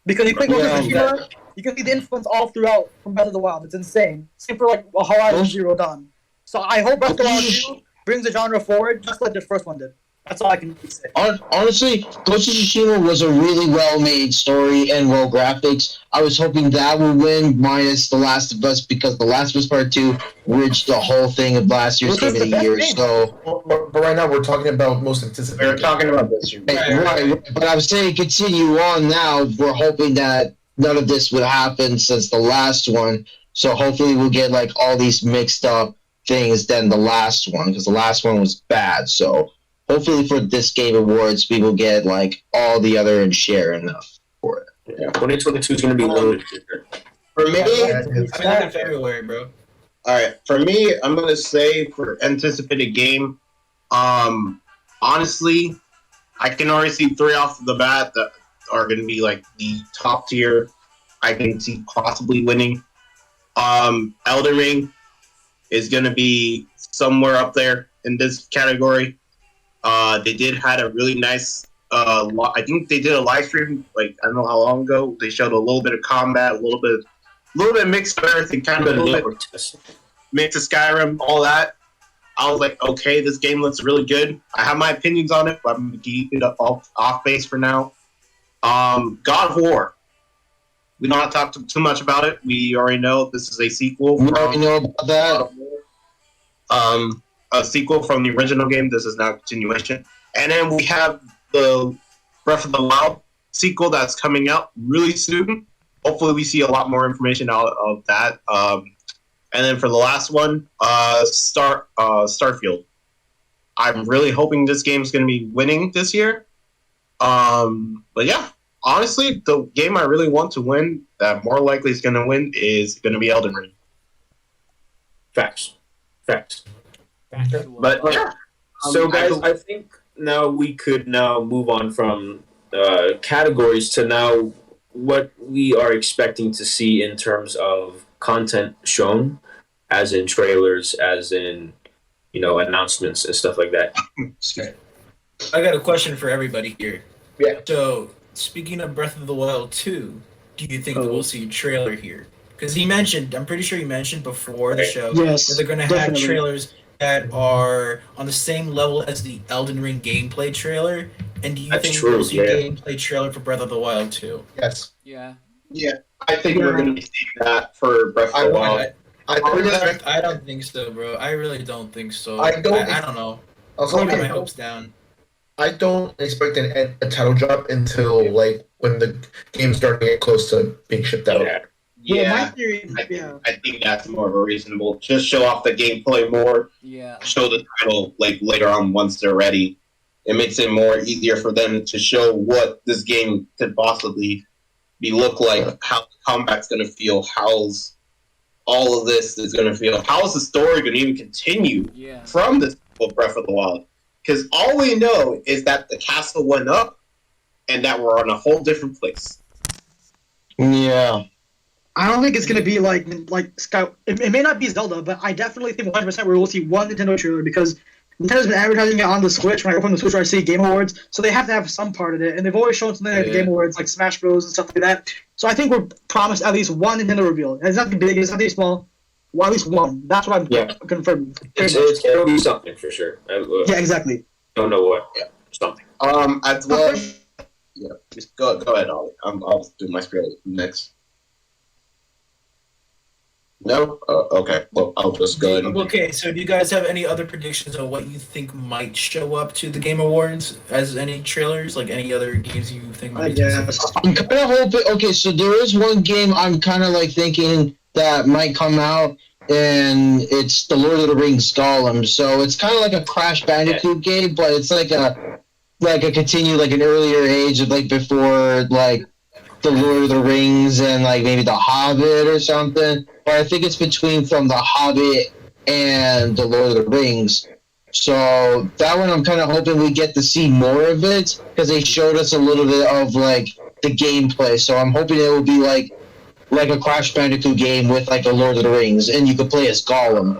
Because you click Ghost of Tsushima, you can see the influence all throughout from Breath of the Wild. It's insane. Same for like Horizon Zero Dawn. So I hope Breath of the Wild 2 brings the genre forward just like the first one did. That's all I can say. Honestly, Ghost of Tsushima was a really well-made story and well graphics. I was hoping that would win, minus The Last of Us, because The Last of Us Part 2 reached the whole thing of last year's Game of the Year. So, But right now we're talking about most We're anticipated. talking about this. right, but I'm saying continue on now. We're hoping that none of this would happen since the last one. So hopefully we'll get like all these mixed up things than the last one, because the last one was bad. So hopefully for this Game Awards, we will get like all the other and share enough for it. Yeah, 2022 is going to be loaded. For me, I'm in February, bro. all right. For me, I'm gonna say for anticipated game, honestly, I can already see 3 off the bat that are gonna be like the top tier. I can see possibly winning. Elden Ring is gonna be somewhere up there in this category. They did had a really nice. I think they did a live stream like I don't know how long ago. They showed a little bit of combat, a little bit mixed of everything, kind of a little bit mix of Skyrim, all that. I was like, okay, this game looks really good. I have my opinions on it, but I'm gonna keep it up off base for now. God of War. We don't have to talk too much about it. We already know this is a sequel. We already know about that. A sequel from the original game. This is now a continuation. And then we have the Breath of the Wild sequel that's coming out really soon. Hopefully we see a lot more information out of that. And then for the last one, Starfield. I'm really hoping this game's going to be winning this year. But yeah, honestly, the game I really want to win, that more likely is going to win, is going to be Elden Ring. Facts. Factual. But yeah. So guys, I I think now we could now move on from categories to now what we are expecting to see in terms of content shown, as in trailers, as in announcements and stuff like that. I got a question for everybody here. Yeah. So, speaking of Breath of the Wild 2, do you think that we'll see a trailer here? Because I'm pretty sure he mentioned before the show Yes, that they're going to have definitely. trailers that are on the same level as the Elden Ring gameplay trailer. And do you That's think true, we'll see yeah. a gameplay trailer for Breath of the Wild 2? Yes. Yeah. Yeah, I think we're going to be seeing that for Breath of the Wild. I don't think so, bro. I really don't think so. I don't- I don't know. Also, I'll put my hopes down. I don't expect a title drop until like when the game's starting to get close to being shipped out. Yeah, my theory, I think that's more of a reasonable. Just show off the gameplay more. Yeah. Show the title like later on once they're ready. It makes it more easier for them to show what this game could possibly be look like, how the combat's gonna feel, how's all of this is gonna feel, how's the story gonna even continue Yeah. from this Breath of the Wild. Because all we know is that the castle went up and that we're on a whole different place. Yeah. I don't think it's gonna be like Sky. It may not be Zelda, but I definitely think 100% we will see one Nintendo trailer because Nintendo's been advertising it on the Switch. When I open the Switch, I see Game Awards, so they have to have some part of it, and they've always shown something at the Game Awards, like Smash Bros. And stuff like that. So I think we're promised at least one Nintendo reveal. It's not big, it's not small. Well, at least one. That's what I'm confirming. It'll be something for sure. Yeah, exactly. Don't know what. Yeah, something. As well. Yeah, just go ahead, Ollie. I'll do my spiel next. No? Okay. Well, I'll just go ahead. Okay, so do you guys have any other predictions on what you think might show up to the Game Awards as any trailers? Like any other games you think might? I'm kind of hoping. Okay, so there is one game I'm kind of like thinking that might come out, and it's the Lord of the Rings Gollum. So it's kind of like a Crash Bandicoot game, but it's like a continue like an earlier age of like before like the Lord of the Rings and like maybe the Hobbit or something. But I think it's between from the Hobbit and the Lord of the Rings. So that one I'm kind of hoping we get to see more of it because they showed us a little bit of like the gameplay. So I'm hoping it will be like a Crash Bandicoot game with like a Lord of the Rings, and you could play as Gollum.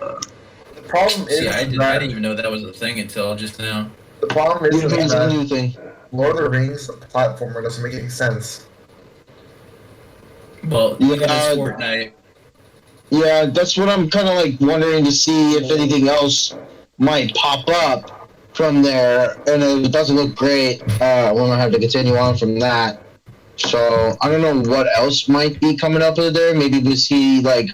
The problem is See, I didn't even know that was a thing until just now. the problem is It's a new that thing. Lord of the Rings platformer doesn't make any sense. Well, Yeah, even as Fortnite. Yeah, that's what I'm kind of like wondering to see if anything else might pop up from there, and it doesn't look great. We're gonna have to continue on from that. So I don't know what else might be coming up in there. Maybe we see like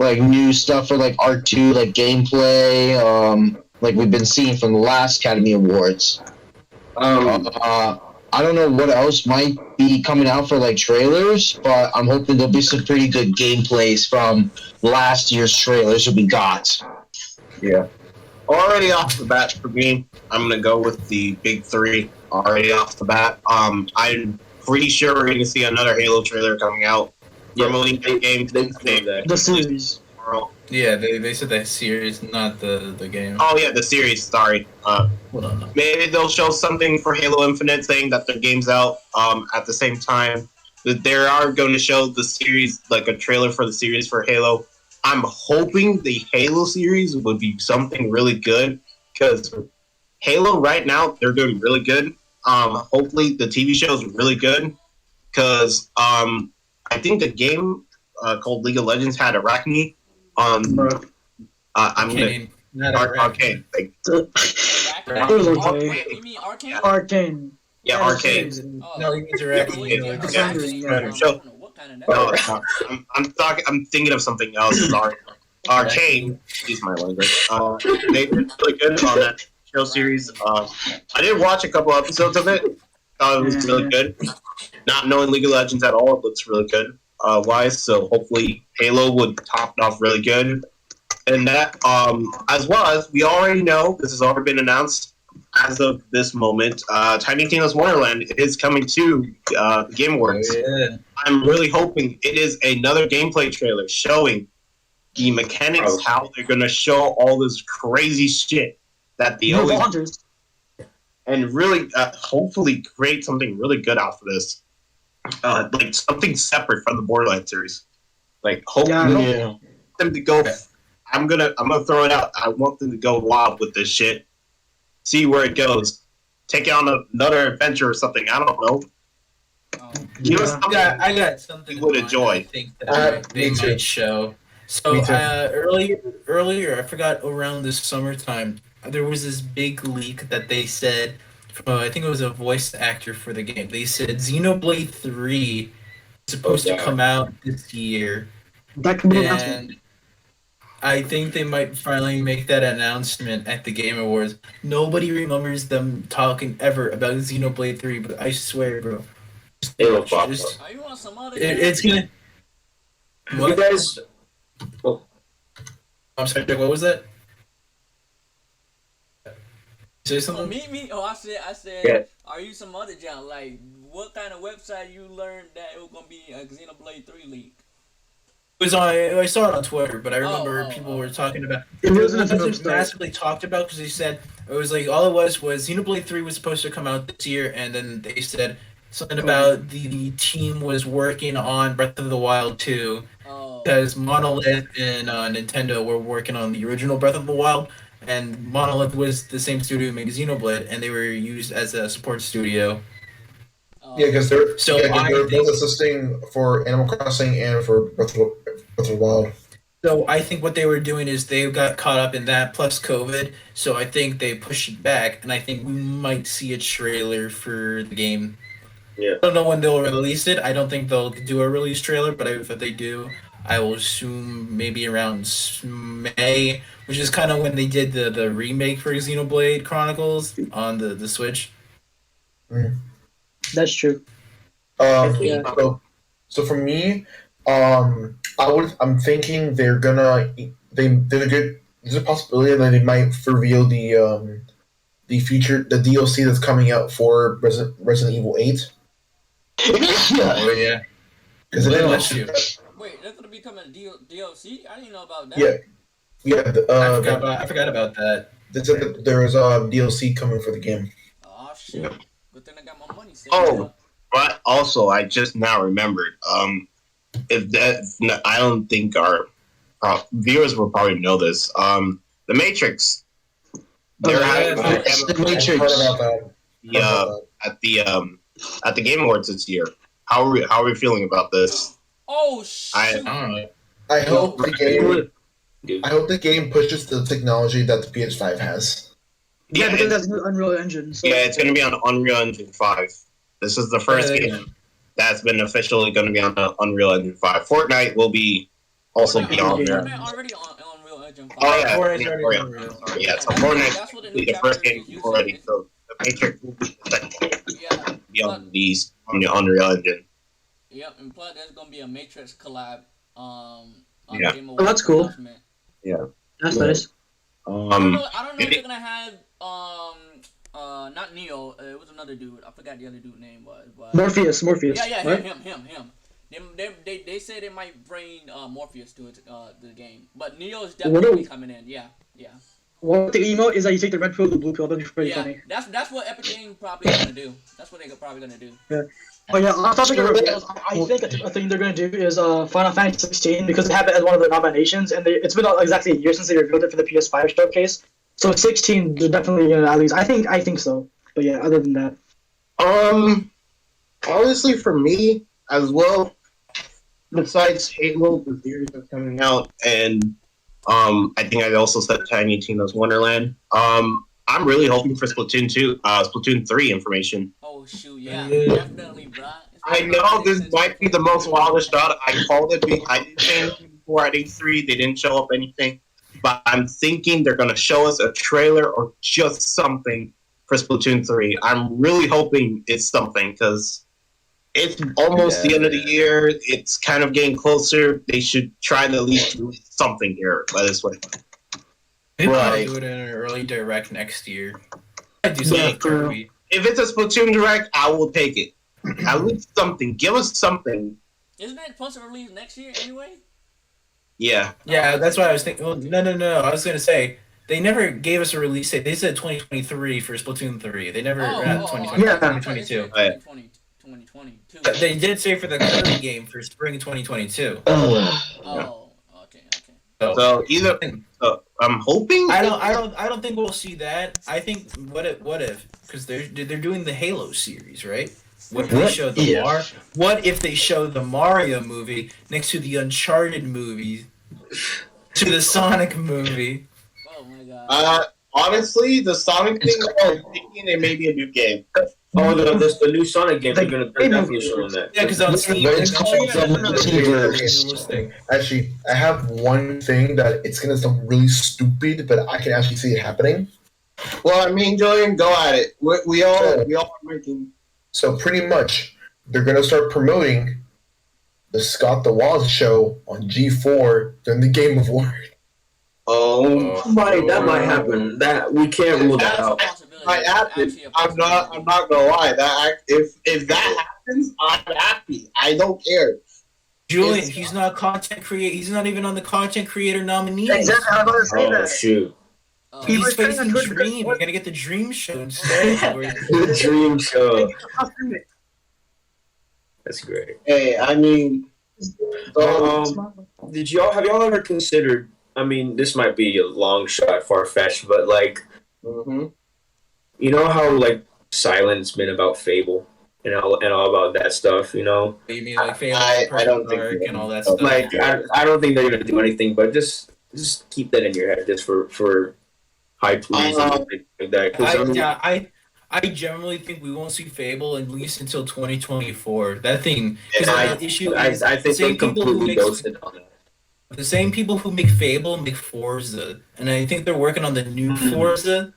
new stuff for like R2, like gameplay, like we've been seeing from the last Academy Awards. I don't know what else might be coming out for like trailers, but I'm hoping there'll be some pretty good gameplays from last year's trailers that we got. Yeah. Already off the bat for me, I'm gonna go with the big three. Already off the bat, I'm pretty sure we're gonna see another Halo trailer coming out. Yeah, From a game they that. The series. Yeah, they said that series, not the game. Oh yeah, the series. Sorry. Hold on. Maybe they'll show something for Halo Infinite saying that the game's out. At the same time, that they are going to show the series, like a trailer for the series for Halo. I'm hoping the Halo series would be something really good because Halo right now they're doing really good. Hopefully the TV show is really good because I think the game called League of Legends had Arachne. I'm Arcane. gonna Arcane. Like, Arcane? You mean Arcane? Arcane. yeah, Arcane. Oh. No, he means Yeah, Arcane. yeah, Defender, yeah. yeah. I don't know what kind of No, it's not. I'm thinking of something else. Sorry. Arcane. Excuse my language. They did really good on that show series. I did watch a couple episodes of it. Thought it was really good. Not knowing League of Legends at all, it looks really good. Wise, so hopefully Halo would top it off really good. And that, as well as we already know, this has already been announced as of this moment. Tiny Tina's Wonderland is coming to the Game Awards. Oh, yeah. I'm really hoping it is another gameplay trailer showing the mechanics, how they're gonna show all this crazy shit that the No always hunters. and really hopefully create something really good out of this. Like something separate from the Borderlands series. Like hopefully Yeah. them to go. I'm gonna throw it out. I want them to go wild with this shit. See where it goes. Take it on another adventure or something. I don't know. You know something I got something you would in mind enjoy. I think that they me too. might show. So Me too. earlier, I forgot around this summertime, there was this big leak that they said, I think it was a voice actor for the game. They said Xenoblade 3 is supposed to come out this year, That could be an announcement. and I think they might finally make that announcement at the Game Awards. Nobody remembers them talking ever about Xenoblade 3, but I swear, bro. It'll pop Just- up. Are you on some other? it's gonna. You What? guys, I'm sorry, Jack, what was that? Say Oh, something? me. Oh, I said. Yeah. Are you some other John? Like, what kind of website you learned that it was gonna be a Xenoblade 3 leak? It was on. I saw it on Twitter, but I remember people were talking about. It wasn't a It defensive was start. massively talked about because they said it was like all it was Xenoblade 3 was supposed to come out this year, and then they said something about the team was working on Breath of the Wild 2 Oh. because Monolith and Nintendo were working on the original Breath of the Wild, and Monolith was the same studio who made Xenoblade, and they were used as a support studio. Yeah, because they're So they're I both think- assisting for Animal Crossing and for Breath of the Wild. So I think what they were doing is they got caught up in that plus COVID. So I think they pushed it back, and I think we might see a trailer for the game. Yeah. I don't know when they'll release it. I don't think they'll do a release trailer, but if they do, I will assume maybe around May, which is kind of when they did the remake for Xenoblade Chronicles on the Switch. That's true. Yeah. So for me, I'm thinking they're there's a possibility that they might reveal the DLC that's coming out for Resident Evil 8. Oh yeah. Because it Bless you. Wait, that's gonna be coming DLC? I didn't know about that. Yeah. I forgot about that. They said that there was DLC coming for the game. Oh shit! Yeah. Good thing I got my money saved. Oh, but also I just now remembered. If that, I don't think our viewers will probably know this. The Matrix. They're having The Matrix. at the Game Awards this year. How are we feeling about this? Oh shit! I don't know. I hope the game pushes the technology that the PS5 has. Yeah, because that's new Unreal Engine. So. Yeah, it's going to be on Unreal Engine 5. This is the first game that's been officially going to be on the Unreal Engine 5. Fortnite will be also be on there. Fortnite already on Unreal Engine 5. Oh yeah, Fortnite's already on Unreal. yeah. So Fortnite will be the first game already. So the Matrix will be the second game. Yeah. Be on the Unreal Engine. Yep, and plus there's gonna be a Matrix collab. On Yeah. Game Oh, that's cool. Yeah. That's nice. I don't know if they're gonna have not Neo. It was another dude. I forgot the other dude name was. But... Morpheus. Yeah, right? him. They say they might bring Morpheus to it, the game, but Neo is definitely coming in. Yeah. One thing emote is that you take the red pill, the blue pill. That'd be pretty Yeah, funny. that's what Epic Games probably gonna do. That's what they're probably gonna do. Yeah. Oh yeah, on topic of reveals, I think a thing they're gonna do is Final Fantasy 16 because they have it as one of the nominations, and it's been exactly a year since they revealed it for the PS5 showcase. So 16, they're definitely gonna at least. I think so. But yeah, other than that. Honestly, for me as well, besides Halo, the series that's coming out, and I think I also said Tiny Tina's Wonderland. I'm really hoping for Splatoon 3 information. Oh shoot, yeah, definitely, bro. I know this might be the most wildest shot. I called it. I didn't say anything before at E3. They didn't show up anything, but I'm thinking they're gonna show us a trailer or just something for Splatoon 3. I'm really hoping it's something because it's almost the end of the year. It's kind of getting closer. They should try to at least do something here by this way. Maybe I'll do it in an early direct next year. I'd do something Kirby. If it's a Splatoon Direct, I will take it. At least something. Give us something. Isn't it supposed to release next year anyway? Yeah. Yeah, that's what I was thinking. Well, no. I was gonna say they never gave us a release date. They said 2023 for Splatoon 3. They never 2020, yeah. 2022. 2022. They did say for the Kirby game for spring 2022. Oh, okay. So either I'm hoping. I don't think we'll see that. I think what if because they're doing the Halo series, right? What if they show the What if they show the Mario movie next to the Uncharted movie, to the Sonic movie? Oh my god. Honestly, the Sonic thing, I'm thinking it may be a new game. Oh, the new Sonic game. They're definitely showing that. Yeah, because on Steam, It's called the Actually, I have one thing that it's gonna sound really stupid, but I can actually see it happening. Well, I mean, Julian, go at it. We all are making. So pretty much, they're gonna start promoting the Scott the Woz show on G4 during the Game Award. That might happen. That we can't rule that out. Might happen. I'm not gonna lie. If that happens, I'm happy. I don't care. Julian, he's not content creator. He's not even on the content creator nominees. Exactly, I was about to say that. Shoot. He's facing Dream. We're gonna get the Dream show instead. The Dream show. That's great. Hey, I mean, have y'all ever considered? I mean, this might be a long shot, far fetched, but like, you know how like silent's been about Fable and all about that stuff. You know, You mean like Fable, I don't think Dark, and all that stuff? like I don't think they're gonna do anything, but just keep that in your head, just for hype reasons like that. 'Cause I generally think we won't see Fable at least until 2024. That thing, I think they completely ghosted on that. the same people who make Fable make Forza, and I think they're working on the new Forza.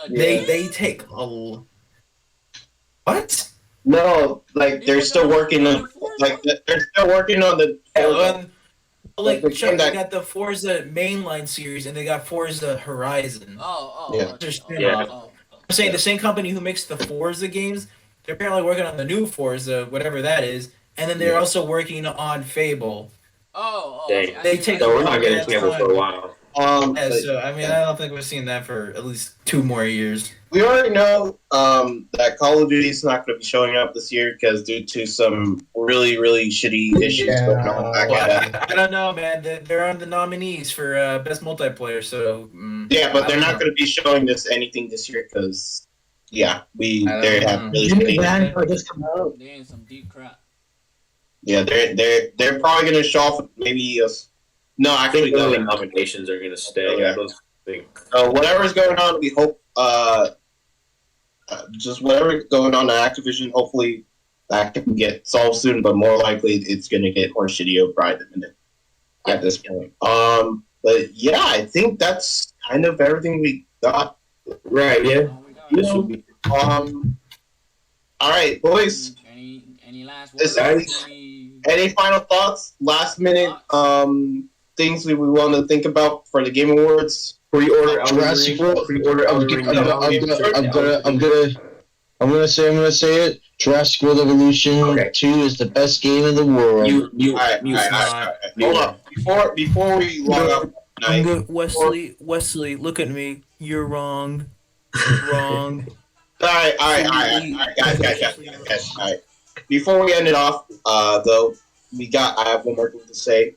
They take a what? No, like they're still working on the Like, the Chuck, game they that- got the Forza mainline series and they got Forza Horizon. Yeah. They're Yeah. I'm saying the same company who makes the Forza games, they're apparently working on the new Forza, whatever that is, and then they're Yeah. also working on Fable. Dang. They take So a we're not long getting ass Fable for a time. while. Yeah, but so I mean, I don't think we're seeing that for at least 2 more years. we already know that Call of Duty is not going to be showing up this year because due to some really, really shitty issues going on back Well, at I don't know, man. They're on the nominees for best multiplayer, so Yeah, but I they're don't not know. going to be showing this anything this year because, yeah, I don't they know. have really Jimmy shitty. Van or just come out. They ain't some deep crap. Yeah, they're probably going to show off maybe no, I actually, think no. the nominations are gonna stay. Yeah. I don't think. Whatever's going on, we hope just whatever's going on at Activision, hopefully that can get solved soon. But more likely, it's going to get more shitty probably the minute at this point. But yeah, I think that's kind of everything we got. Right. Yeah. Oh, we got This will be. All right, boys. Any last Is words? that- Any final thoughts? Last minute things we want to think about for the Game Awards. Pre-order Elden Jurassic Ring. World. Pre-order I'm Elden Ring. now. gonna say it. Jurassic World Evolution Okay. 2 is the best game in the world. You. All right. Hold up. Before we log off tonight. Wesley, look at me. You're wrong. All right, guys. All right. Before we end it off, though, I have one more thing to say.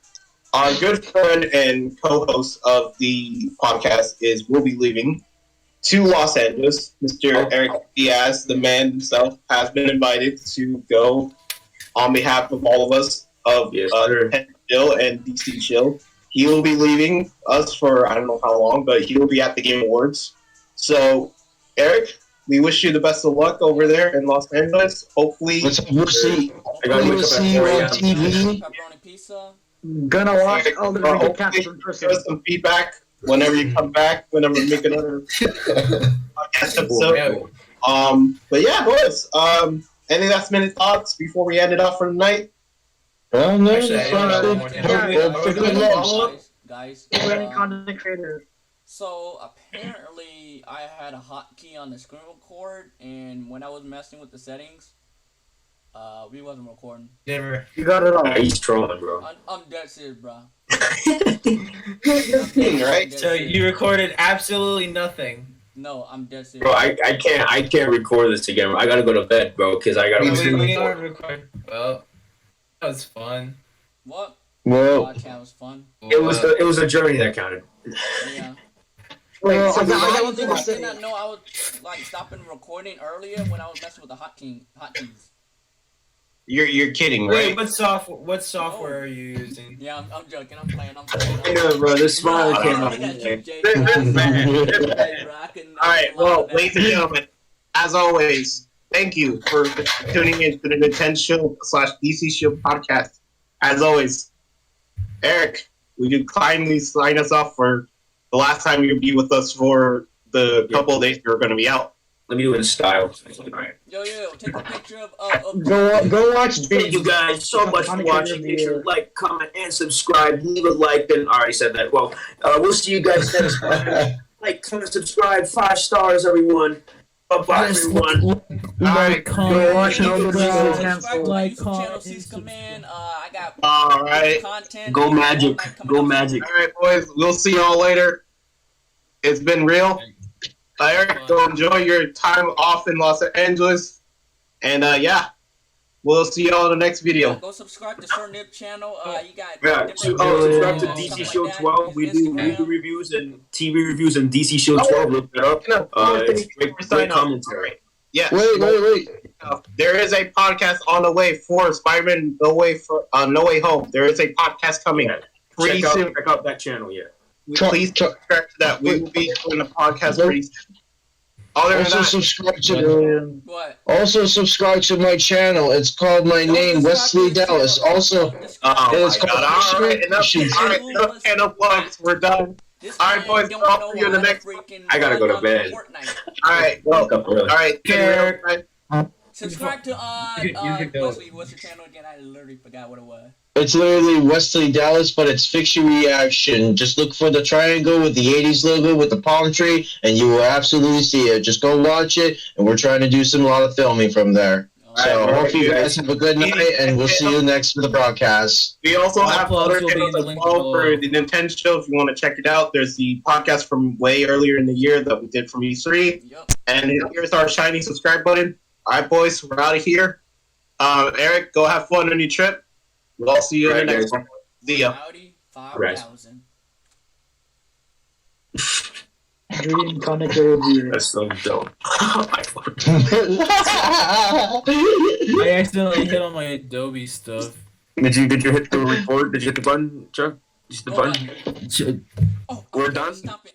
Our good friend and co-host of the podcast will be leaving to Los Angeles. Mr. Eric Diaz, the man himself, has been invited to go on behalf of all of us of Nintenshill and DC Chill. He will be leaving us for I don't know how long, but he will be at the Game Awards. So, Eric, we wish you the best of luck over there in Los Angeles. Hopefully, We'll see. We'll see you on TV. Pepperoni pizza. Gonna watch all the hopefully recaps in give person. us some feedback whenever you come back, whenever we make another podcast episode. But yeah, boys. Any last minute thoughts before we end it off for the night? Well, no, Actually, Guys, Content creator. so apparently I had a hotkey on the screen record, and when I was messing with the settings, we wasn't recording. Never. You got it all. He's trolling, bro. I'm dead serious, bro. Right? So you recorded absolutely nothing. No, I'm dead serious. Bro, I can't record this again. I gotta go to bed, bro, because I gotta. We aren't recording. Well, that was fun. What? Well, Podcast was fun. It was a journey that counted. Yeah. Well, I got I one thing to say. did not know I was like stopping recording earlier when I was messing with the hotkeys. You're kidding, Wait, right? what software are you using? Yeah, I'm joking. I'm playing. Yeah, bro, this smile Nah, came I out. got you, Jay. This man. Hey, bro, I couldn't- All right, well, ladies and gentlemen, as always, thank you for tuning in to the Nintenshill/DC Shield podcast. As always, Eric, would you kindly sign us off for the last time you'll be with us for the couple of days you're going to be out? Let me do it in style. Alright. Yo, take a picture of Go watch. Thank you guys so much for watching. Make sure to like, comment, and subscribe. Leave a like. And I already said that. Well, we'll see you guys next time. Like, comment, subscribe. 5 stars, everyone. Bye-bye, everyone. Alright, Go watch all the videos subscribe to my canceled. YouTube channel, Cisco Man. I got All right. content. Go Magic. Coming Go up. Magic. All right, boys, we'll see y'all later. It's been real. Eric, go enjoy your time off in Los Angeles. And yeah, we'll see y'all in the next video. Go subscribe to Sir Nip channel. You got Yeah, different subscribe to stuff DC like Shield that. 12. We do Instagram. movie reviews and TV reviews and DC Shield 12. Look it up. It's great commentary. Yes. wait. There is a podcast on the way for Spider-Man No Way Home. There is a podcast coming pretty soon. Check out that channel, yeah. Please subscribe to that. We will be doing a podcast pretty soon. Other than Also that, subscribe to What? my channel. It's called my name, Wesley Dallas. Also, oh it's my called God. All right, enough channel plugs. We're done. All right, boys, I'll see you in the next one. I gotta go to bed. All right, well, all right. Care. Subscribe to You can go. Wesley. What's your channel again? I literally forgot what it was. It's literally Wesley Dallas, but it's fiction reaction. Just look for the triangle with the 80s logo with the palm tree, and you will absolutely see it. Just go watch it, and we're trying to do a lot of filming from there. So Alright, hope you guys have a good night, and we'll see you next for the broadcast. We also All have plugs other will be in channels the as link well below. for the Nintendo show if you want to check it out. There's the podcast from way earlier in the year that we did from E3. Yep. And here's our shiny subscribe button. Alright, boys, we're out of here. Eric, go have fun on your trip. We'll all see you in the next one. See ya. Audi 5000. Dream connectivity. That's so dope. I accidentally hit on my Adobe stuff. Did you hit the record? Did you hit the button, Chuck? Did you hit the Hold button? Oh, We're okay, done? Stop it.